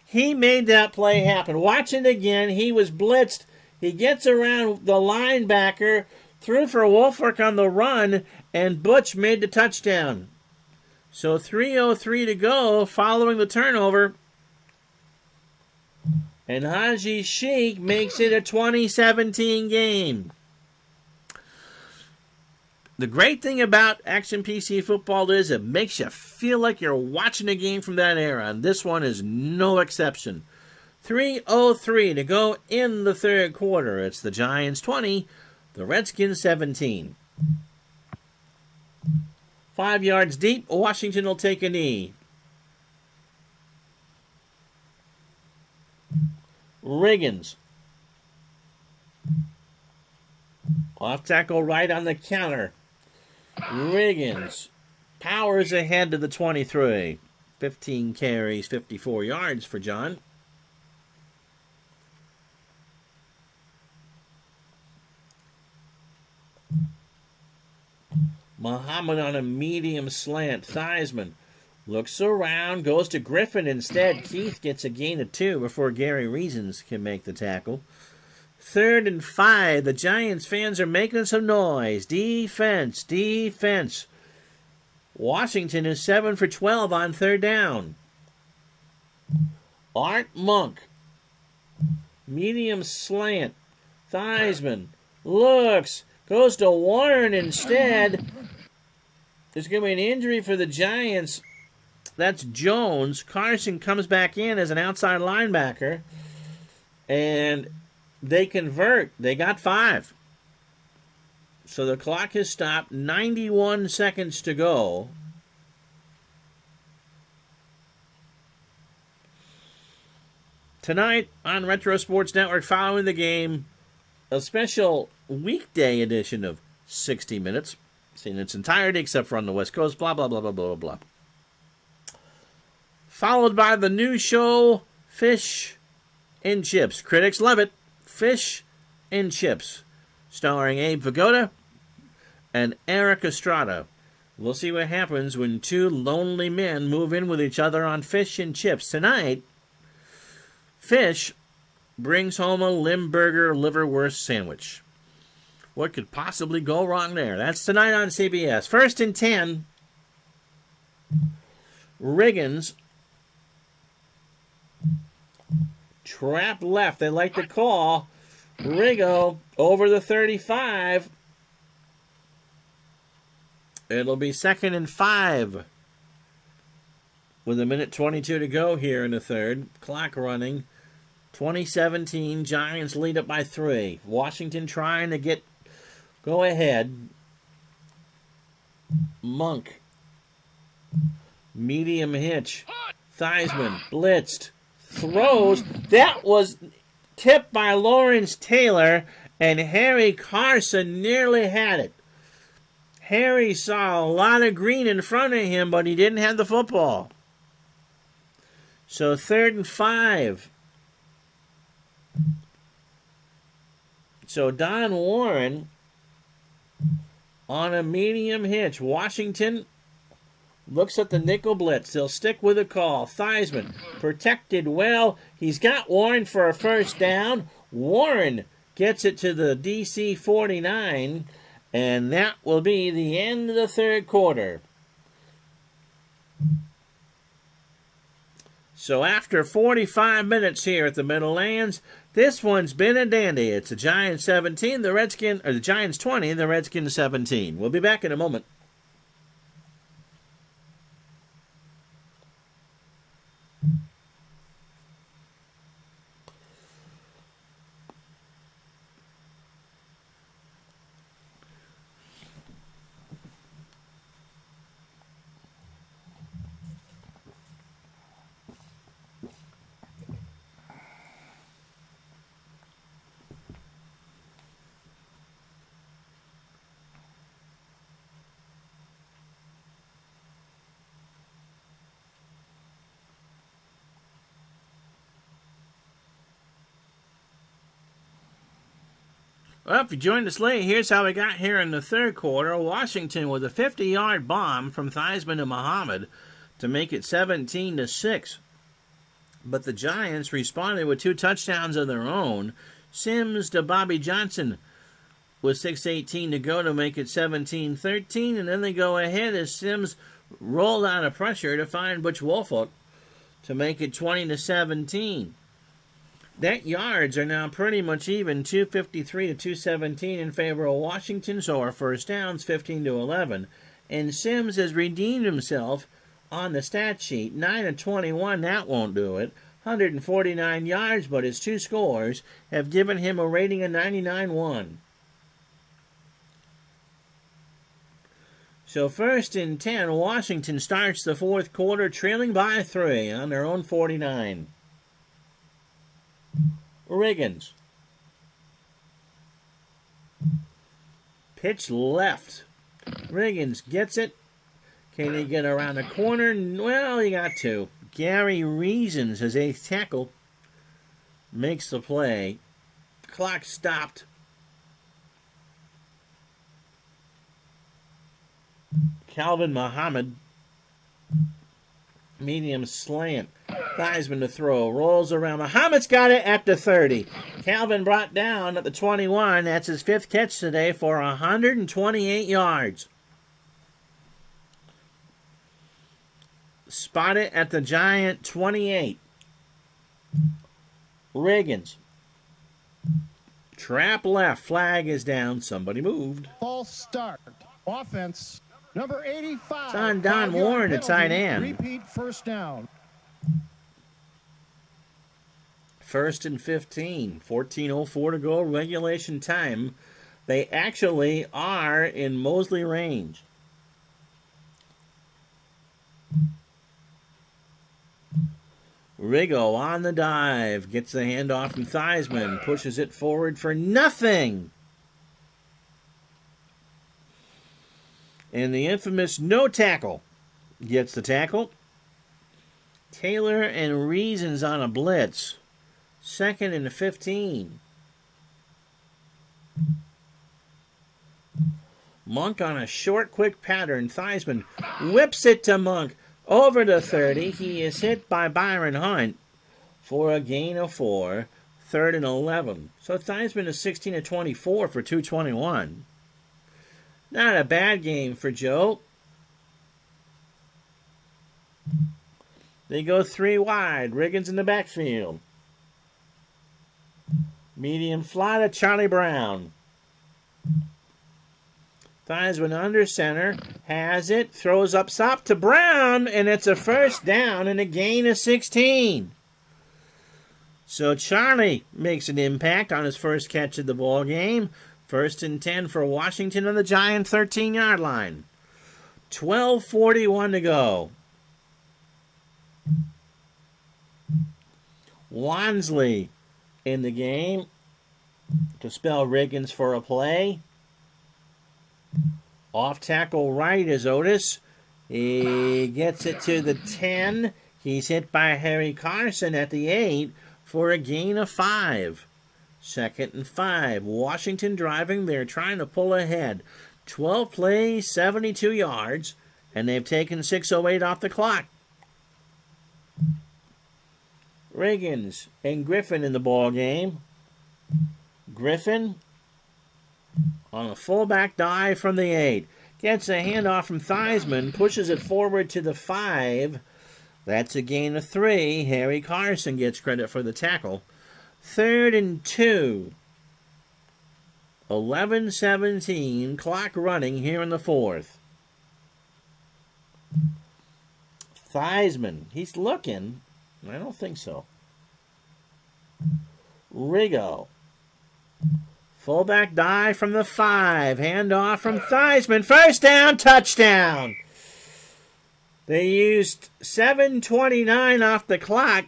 He made that play happen. Watch it again. He was blitzed. He gets around the linebacker, threw for Woolfolk on the run, and Butch made the touchdown. So 3:03 to go following the turnover. And Haji Sheik makes it a 2017 game. The great thing about Action PC football is it makes you feel like you're watching a game from that era, and this one is no exception. 3:03 to go in the third quarter. It's the Giants 20, the Redskins 17. 5 yards deep, Washington will take a knee. Riggins. Off tackle right on the counter. Riggins powers ahead to the 23. 15 carries, 54 yards for John. Muhammad on a medium slant. Theismann looks around, goes to Griffin instead. Keith gets a gain of 2 before Gary Reasons can make the tackle. 3rd and 5. The Giants fans are making some noise. Defense. Washington is 7 for 12 on 3rd down. Art Monk. Medium slant. Theismann looks. Goes to Warren instead. There's going to be an injury for the Giants. That's Jones. Carson comes back in as an outside linebacker. And they convert. They got 5. So the clock has stopped. 91 seconds to go. Tonight on Retro Sports Network, following the game, a special weekday edition of 60 Minutes. In its entirety, except for on the West Coast, blah, blah, blah, blah, blah, blah. Followed by the new show, Fish and Chips. Critics love it. Fish and Chips. Starring Abe Vigoda and Eric Estrada. We'll see what happens when 2 lonely men move in with each other on Fish and Chips. Tonight, Fish brings home a Limburger liverwurst sandwich. What could possibly go wrong there? That's tonight on CBS. 1st and 10. Riggins. Trap left. They like to call. Riggo over the 35. It'll be 2nd and 5. With 1:22 to go here in the third. Clock running. 2017. Giants lead it by 3. Washington trying to go ahead. Monk. Medium hitch. Theismann blitzed. Throws. That was tipped by Lawrence Taylor, and Harry Carson nearly had it. Harry saw a lot of green in front of him, but he didn't have the football. So 3rd and 5. So Don Warren on a medium hitch. Washington looks at the nickel blitz. They'll stick with a call. Theismann protected well. He's got Warren for a 1st down. Warren gets it to the DC 49, and that will be the end of the third quarter. So after 45 minutes here at the Meadowlands, this one's been a dandy. It's the Giants 17, the Giants 20, the Redskins 17. We'll be back in a moment. Well, if you joined us late, here's how we got here in the third quarter. Washington with a 50-yard bomb from Theismann to Muhammad to make it 17-6. But the Giants responded with 2 touchdowns of their own. Sims to Bobby Johnson with 6:18 to go to make it 17-13. And then they go ahead as Sims rolled out of pressure to find Butch Wolfolk to make it 20-17. That yards are now pretty much even, 253 to 217 in favor of Washington, so our first downs 15-11. And Sims has redeemed himself on the stat sheet. 9 of 21, that won't do it. 149 yards, but his 2 scores have given him a rating of 99.1. So 1st and 10, Washington starts the 4th quarter trailing by 3 on their own 49. Riggins. Pitch left. Riggins gets it. Can he get around the corner? Well, he got 2. Gary Reasons, his 8th tackle, makes the play. Clock stopped. Calvin Muhammad, medium slant. Theismann to throw. Rolls around. Muhammad's got it at the 30. Calvin brought down at the 21. That's his 5th catch today for 128 yards. Spot it at the Giant 28. Riggins. Trap left. Flag is down. Somebody moved. False start. Offense. Number 85. It's on Don 5-yard Warren at tight penalty. end. Repeat first down. 1st and 15. 14:04 to go. Regulation time. They actually are in Mosley range. Riggo on the dive. Gets the handoff from Theismann. Pushes it forward for nothing. And the infamous no tackle gets the tackle. Taylor and Reasons on a blitz. 2nd and 15. Monk on a short, quick pattern. Theismann whips it to Monk. Over the 30. He is hit by Byron Hunt for a gain of 4. 3rd and 11. So Theismann is 16 of 24 for 221. Not a bad game for Joe. They go 3 wide. Riggins in the backfield. Medium fly to Charlie Brown. Theismann under center. Has it. Throws up top to Brown. And it's a 1st down and a gain of 16. So Charlie makes an impact on his first catch of the ball game. 1st and 10 for Washington on the Giant 13-yard line. 12:41 to go. Wansley in the game to spell Riggins for a play. Off tackle right is Otis. He gets it to the 10. He's hit by Harry Carson at the 8 for a gain of 5. 2nd and 5. Washington driving. They're trying to pull ahead. 12 plays, 72 yards, and they've taken 6:08 off the clock. Riggins and Griffin in the ball game. Griffin on a fullback dive from the 8. Gets a handoff from Theismann. Pushes it forward to the 5. That's a gain of 3. Harry Carson gets credit for the tackle. 3rd and 2. 11:17. Clock running here in the 4th. Theismann. He's looking. I don't think so. Riggo. Fullback dive from the 5. Handoff from Theismann. 1st down. Touchdown. They used 7:29 off the clock.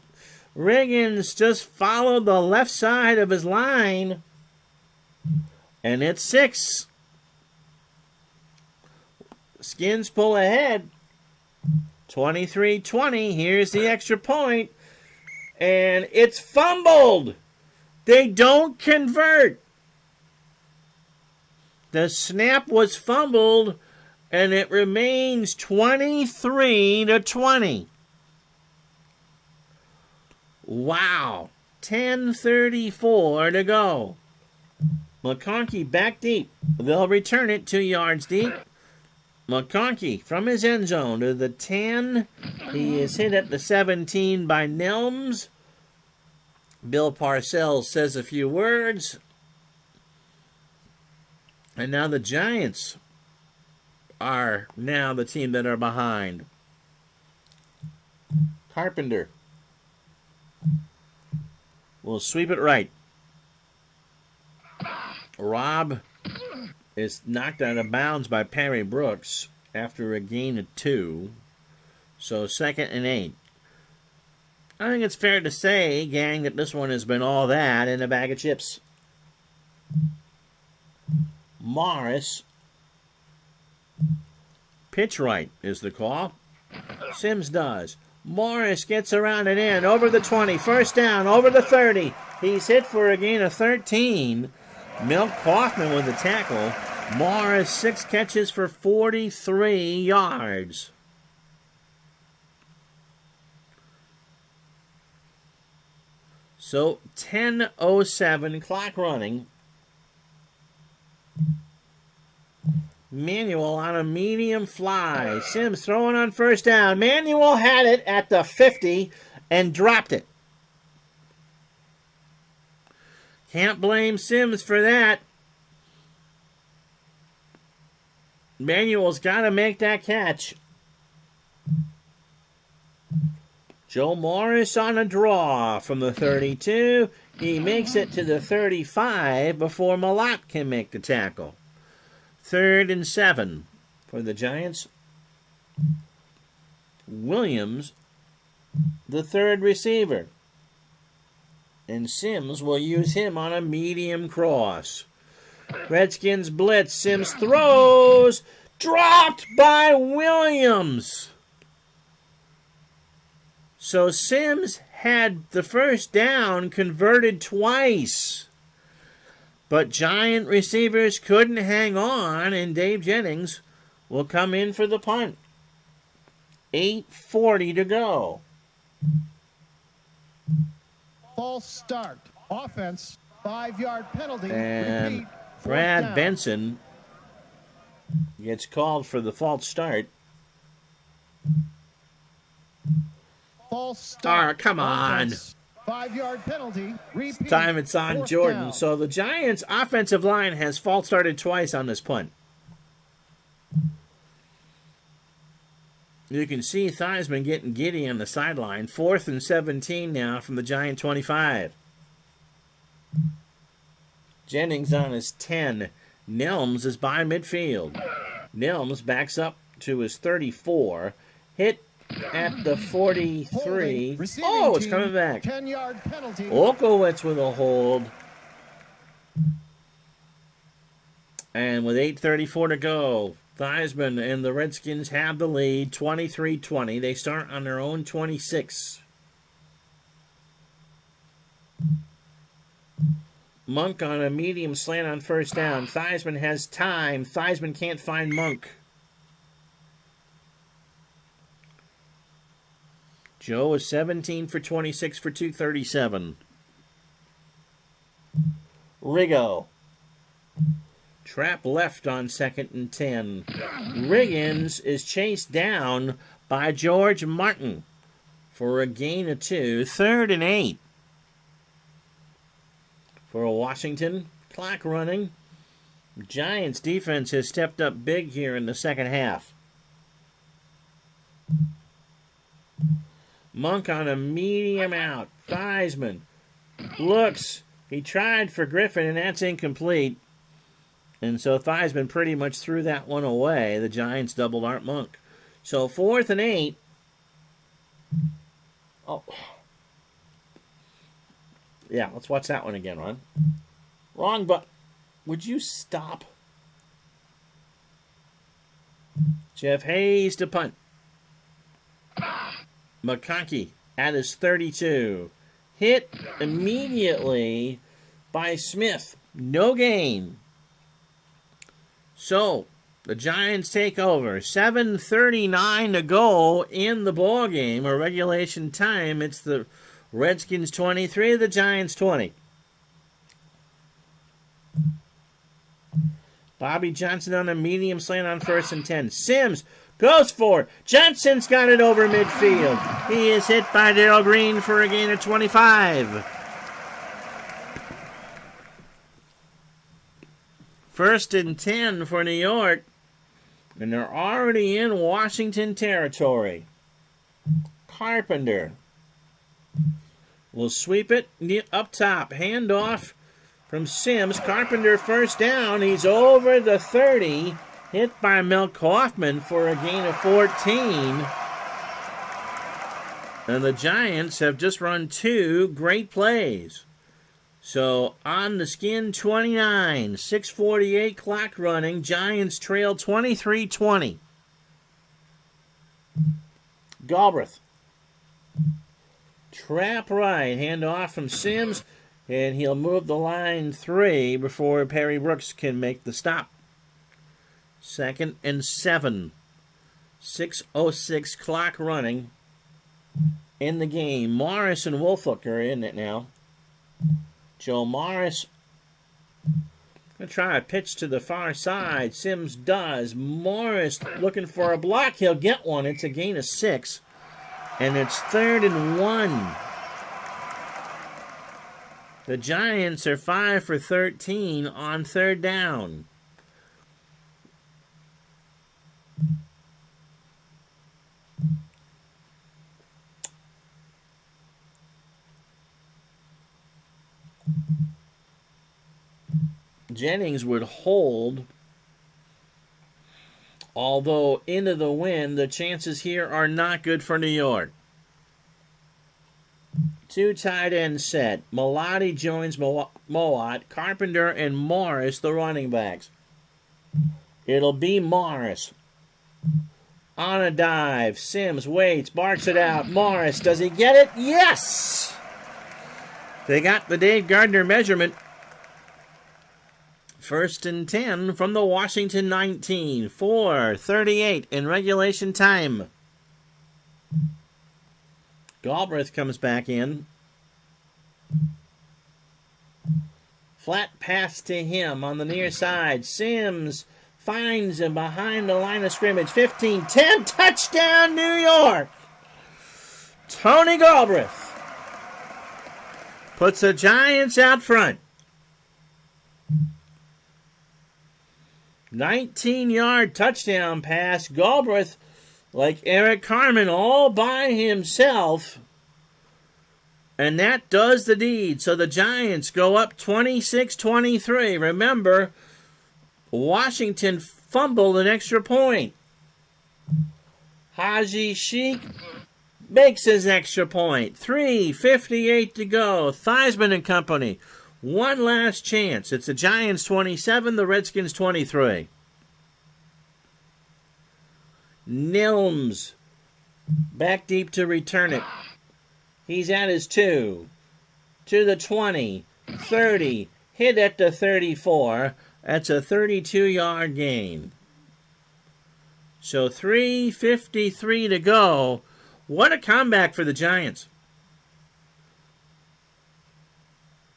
Riggins just followed the left side of his line. And it's 6. Skins pull ahead. 23-20. Here's the extra point. And it's fumbled. They don't convert. The snap was fumbled, and it remains 23-20. Wow. 10:34 to go. McConkey back deep. They'll return it 2 yards deep. McConkey from his end zone to the 10. He is hit at the 17 by Nelms. Bill Parcells says a few words. And now the Giants are now the team that are behind. Carpenter will sweep it right. Robb is knocked out of bounds by Perry Brooks after a gain of 2. So 2nd and 8. I think it's fair to say, gang, that this one has been all that in a bag of chips. Morris. Pitch right is the call. Sims does. Morris gets around and in, over the 20, first down, over the 30. He's hit for a gain of 13. Milt Kaufman with the tackle. Morris, 6 catches for 43 yards. So 10:07, clock running. Manuel on a medium fly. Sims throwing on first down. Manuel had it at the 50 and dropped it. Can't blame Sims for that. Manuel's got to make that catch. Joe Morris on a draw from the 32. He makes it to the 35 before Malott can make the tackle. 3rd and 7 for the Giants. Williams, the 3rd receiver. And Sims will use him on a medium cross. Redskins blitz. Sims throws. Dropped by Williams. So Sims had the first down converted twice. But Giant receivers couldn't hang on, and Dave Jennings will come in for the punt. 8:40 to go. False start. Offense, 5-yard penalty. And Repeat, 4th Brad down. Benson gets called for the false start. False start. Come on. Offense, 5-yard penalty. Repeat, Time it's on 4th Jordan. down. So the Giants' offensive line has false started twice on this punt. You can see Theismann getting giddy on the sideline. 4th and 17 now from the Giant 25. Jennings on his 10. Nelms is by midfield. Nelms backs up to his 34. Hit at the 43. Holding, receiving Oh, it's team, coming back. 10-yard penalty. Olkowitz with a hold. And with 8:34 to go, Theismann and the Redskins have the lead, 23-20. They start on their own 26. Monk on a medium slant on first down. Theismann has time. Theismann can't find Monk. Joe is 17 for 26 for 237. Riggo. Trap left on 2nd and 10. Riggins is chased down by George Martin for a gain of 2. 3rd and 8 for Washington. Clock running. Giants defense has stepped up big here in the second half. Monk on a medium out. Theismann looks. He tried for Griffin, and that's incomplete. And so Theismann pretty much threw that one away. The Giants doubled Art Monk. So 4th and 8. Oh. Yeah, let's watch that one again, Ron. Wrong, but would you stop? Jeff Hayes to punt. McConkey at his 32. Hit immediately by Smith. No gain. So, the Giants take over. 7:39 to go in the ball game, or regulation time. It's the Redskins 23, the Giants 20. Bobby Johnson on a medium slant on 1st and 10. Sims goes for it. Johnson's got it over midfield. He is hit by Darrell Green for a gain of 25. 1st and 10 for New York. And they're already in Washington territory. Carpenter will sweep it up top. Handoff from Sims. Carpenter first down. He's over the 30. Hit by Mel Kaufman for a gain of 14. And the Giants have just run 2 great plays. So on the skin, 29. 6:48 clock running. Giants trail 23-20. Galbraith. Trap right. Handoff from Sims. And he'll move the line 3 before Perry Brooks can make the stop. 2nd and 7. 6:06 clock running in the game. Morris and Wolfolk are in it now. Joe Morris going to try a pitch to the far side. Sims does. Morris looking for a block. He'll get one. It's a gain of 6. And it's 3rd and 1. The Giants are 5 for 13 on 3rd down. Jennings would hold, although into the wind, the chances here are not good for New York. 2 tight end set. Malati joins Mowat, Carpenter, and Morris, the running backs. It'll be Morris. On a dive. Sims waits, barks it out. Morris, does he get it? Yes! They got the Dave Gardner measurement. 1st and 10 from the Washington 19. 4:38 in regulation time. Galbraith comes back in. Flat pass to him on the near side. Sims finds him behind the line of scrimmage. 15-10. Touchdown, New York! Tony Galbraith puts the Giants out front. 19-yard touchdown pass. Galbraith, like Eric Carmen, all by himself. And that does the deed. So the Giants go up 26-23. Remember, Washington fumbled an extra point. Haji Sheik makes his extra point. 3:58 to go. Theismann and company. One last chance. It's the Giants 27, the Redskins 23. Nilms back deep to return it. He's at his 2. To the 20. 30. Hit at the 34. That's a 32-yard gain. So 3:53 to go. What a comeback for the Giants.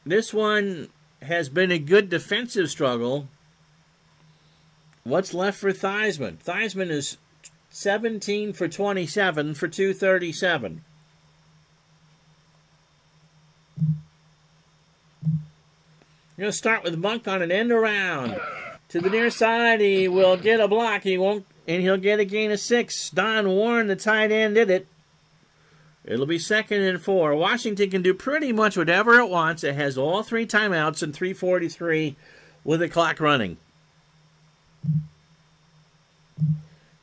This one has been a good defensive struggle. What's left for Theismann? Theismann is 17 for 27 for 237. You're going to start with Monk on an end around. To the near side, he will get a block. He won't, and he'll get a gain of 6. Don Warren, the tight end, did it. It'll be 2nd and 4. Washington can do pretty much whatever it wants. It has all 3 timeouts and 3:43 with the clock running.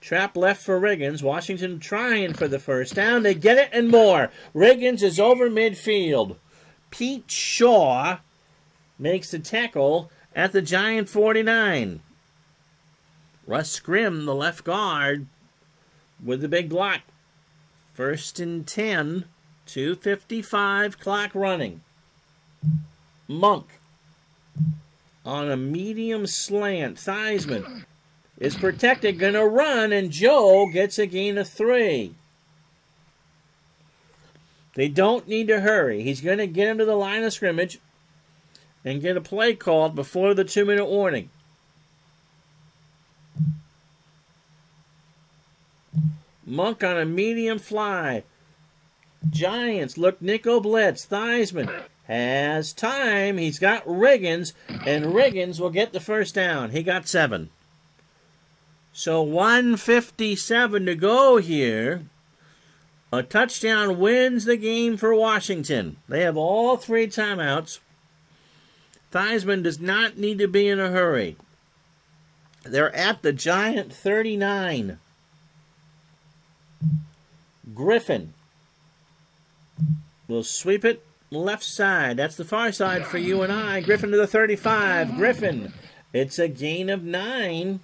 Trap left for Riggins. Washington trying for the first down. They get it and more. Riggins is over midfield. Pete Shaw makes the tackle at the Giant 49. Russ Scrim, the left guard, with the big block. 1st and 10, 2:55 clock running. Monk on a medium slant. Theismann is protected, gonna run, and Joe gets a gain of 3. They don't need to hurry. He's gonna get into the line of scrimmage and get a play called before the 2-minute warning. Monk on a medium fly. Giants look nickel blitz. Theismann has time. He's got Riggins, and Riggins will get the first down. He got 7. So 1:57 to go here A touchdown wins the game for Washington. They have all 3 timeouts. Theismann does not need to be in a hurry. They're at the Giant 39. Griffin will sweep it left side. That's the far side for you and I. Griffin to the 35. Griffin. It's a gain of 9.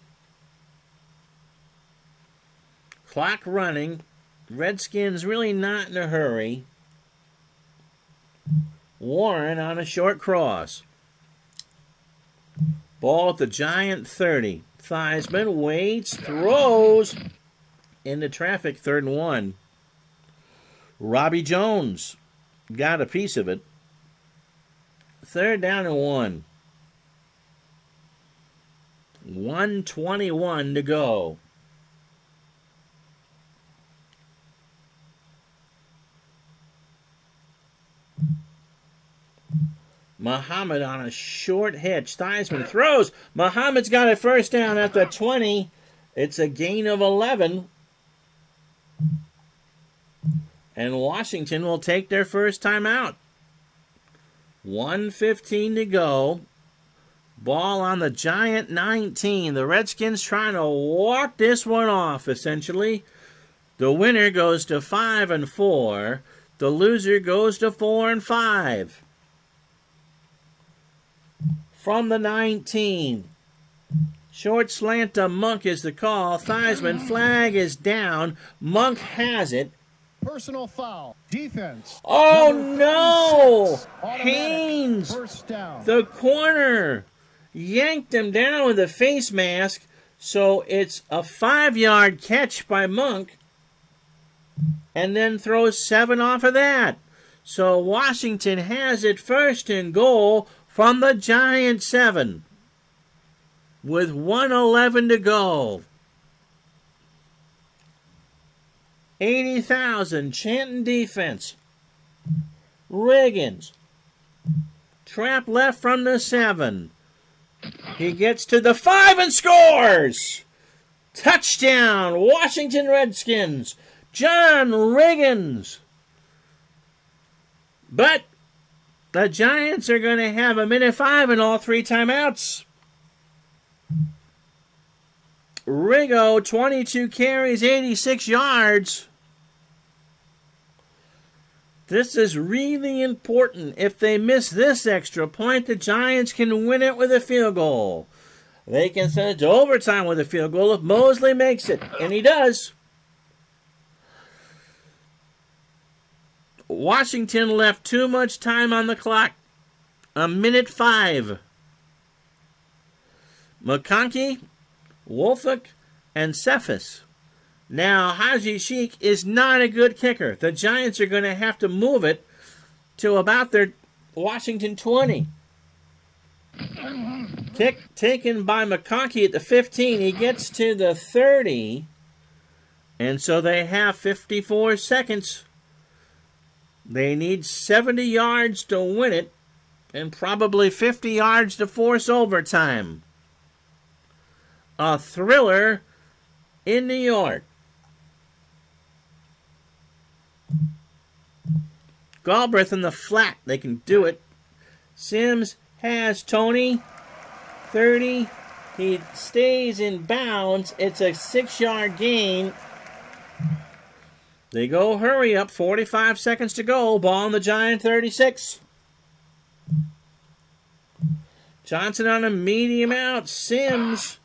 Clock running. Redskins really not in a hurry. Warren on a short cross. Ball at the Giant 30. Theismann waits, throws into traffic, 3rd and 1. Robbie Jones got a piece of it. 3rd down and 1. 1:21 to go. Muhammad on a short hitch. Theismann throws. Muhammad's got a 1st down at the 20. It's a gain of 11. And Washington will take their first timeout. 1:15 to go. Ball on the Giant 19. The Redskins trying to walk this one off, essentially. The winner goes to 5-4. The loser goes to 4-5. From the 19. Short slant to Monk is the call. Theismann, flag is down. Monk has it. Personal foul. Defense. Oh, no! Automatic. Haynes, First down. the corner, yanked him down with a face mask. So it's a 5-yard catch by Monk. And then throws 7 off of that. So Washington has it 1st and goal from the Giant 7 with 1:11 to go. 80,000 chanting defense. Riggins. Trap left from the 7. He gets to the 5 and scores! Touchdown, Washington Redskins. John Riggins. But the Giants are going to have 1:05 in all 3 timeouts. Riggo, 22 carries, 86 yards. This is really important. If they miss this extra point, the Giants can win it with a field goal. They can send it to overtime with a field goal if Mosley makes it, and he does. Washington left too much time on the clock. 1:05. McConkey, Wolfik, and Cephas. Now, Haji Sheik is not a good kicker. The Giants are going to have to move it to about their Washington 20. Kick taken by McConkey at the 15. He gets to the 30. And so they have 54 seconds. They need 70 yards to win it and probably 50 yards to force overtime. A thriller in New York. Galbraith in the flat. They can do it. Sims has Tony. 30. He stays in bounds. It's a 6-yard gain. They go hurry up. 45 seconds to go. Ball on the Giant 36. Johnson on a medium out. Sims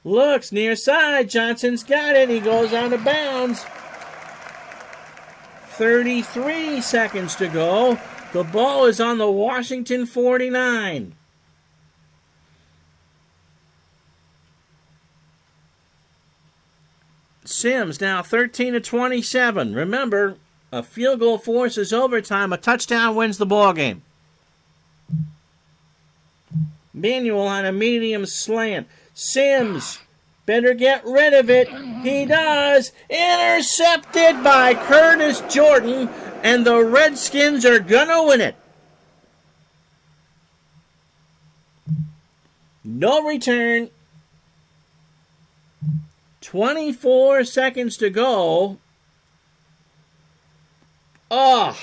looks near side. Johnson's got it. He goes out of bounds. 33 seconds to go. The ball is on the Washington 49. Sims now 13-27. Remember, a field goal forces overtime. A touchdown wins the ball game. Manuel on a medium slant. Sims better get rid of it. He does. Intercepted by Curtis Jordan, and the Redskins are gonna win it. No return. 24 seconds to go. Oh,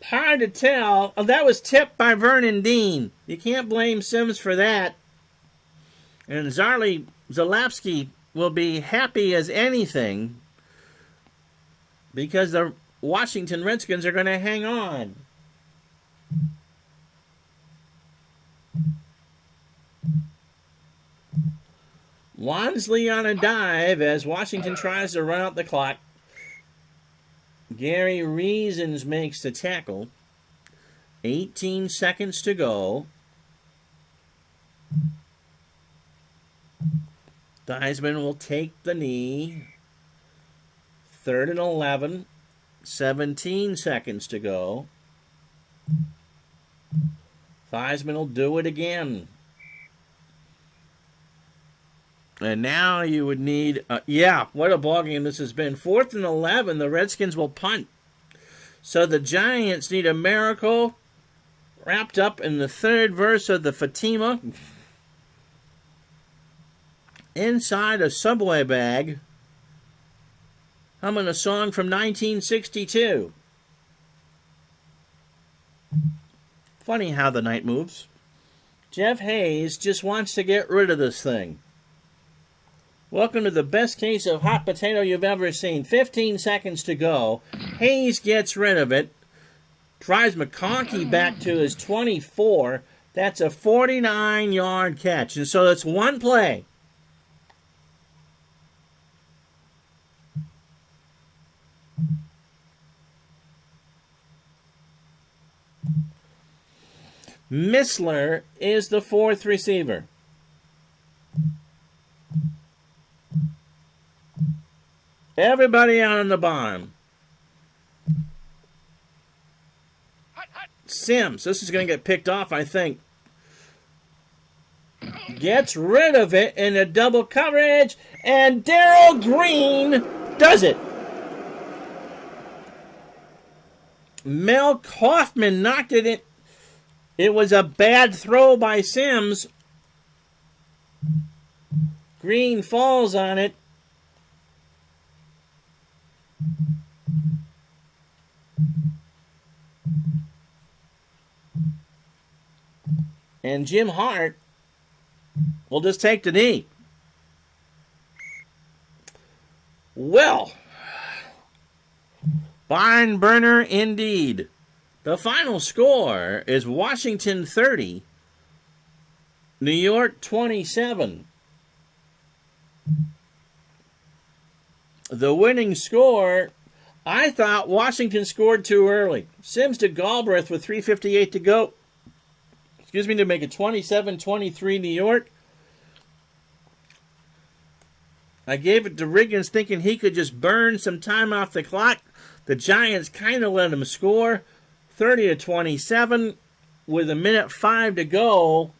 hard to tell. Oh, that was tipped by Vernon Dean. You can't blame Sims for that. And Zarley Zalapsky will be happy as anything because the Washington Redskins are going to hang on. Wansley on a dive as Washington tries to run out the clock. Gary Reasons makes the tackle. 18 seconds to go. Theismann will take the knee. 3rd and 11. 17 seconds to go. Theismann will do it again. And now you would need, what a ballgame this has been. 4th and 11, the Redskins will punt. So the Giants need a miracle wrapped up in the 3rd verse of the Fatima. Inside a Subway bag, humming a song from 1962. Funny how the night moves. Jeff Hayes just wants to get rid of this thing. Welcome to the best case of hot potato you've ever seen. 15 seconds to go. Hayes gets rid of it. Drives McConkey back to his 24. That's a 49-yard catch. And so that's one play. Missler is the 4th receiver. Everybody out on the bottom. Sims, this is going to get picked off, I think. Gets rid of it in a double coverage, and Darrell Green does it. Mel Kaufman knocked it in. It was a bad throw by Sims. Green falls on it. And Jim Hart will just take the knee. Well, barn burner indeed. The final score is Washington 30, New York 27. The winning score, I thought Washington scored too early. Sims to Galbraith with 3:58 to go. To make it 27-23 New York. I gave it to Riggins thinking he could just burn some time off the clock. The Giants kind of let him score 30-27 with 1:05 to go.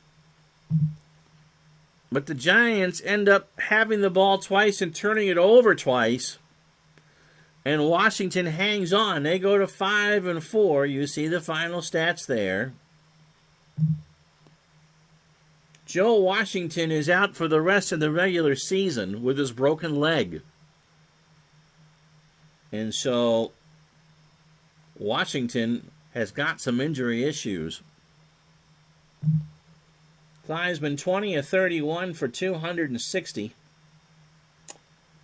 But the Giants end up having the ball twice and turning it over twice. And Washington hangs on. They go to 5-4. You see the final stats there. Joe Washington is out for the rest of the regular season with his broken leg. And so Washington has got some injury issues. Theismann 20 of 31 for 260.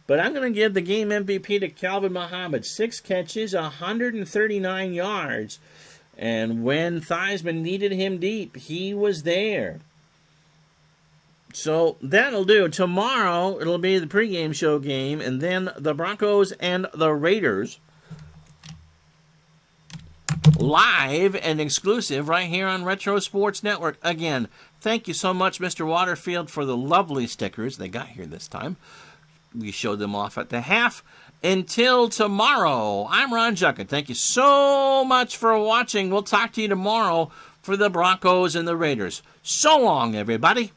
But I'm going to give the game MVP to Calvin Muhammad. 6 catches, 139 yards. And when Theismann needed him deep, he was there. So that'll do. Tomorrow, it'll be the pregame show game, and then the Broncos and the Raiders. Live and exclusive right here on Retro Sports Network. Again, thank you so much, Mr. Waterfield, for the lovely stickers they got here this time. We showed them off at the half. Until tomorrow, I'm Ron Juckett. Thank you so much for watching. We'll talk to you tomorrow for the Broncos and the Raiders. So long, everybody.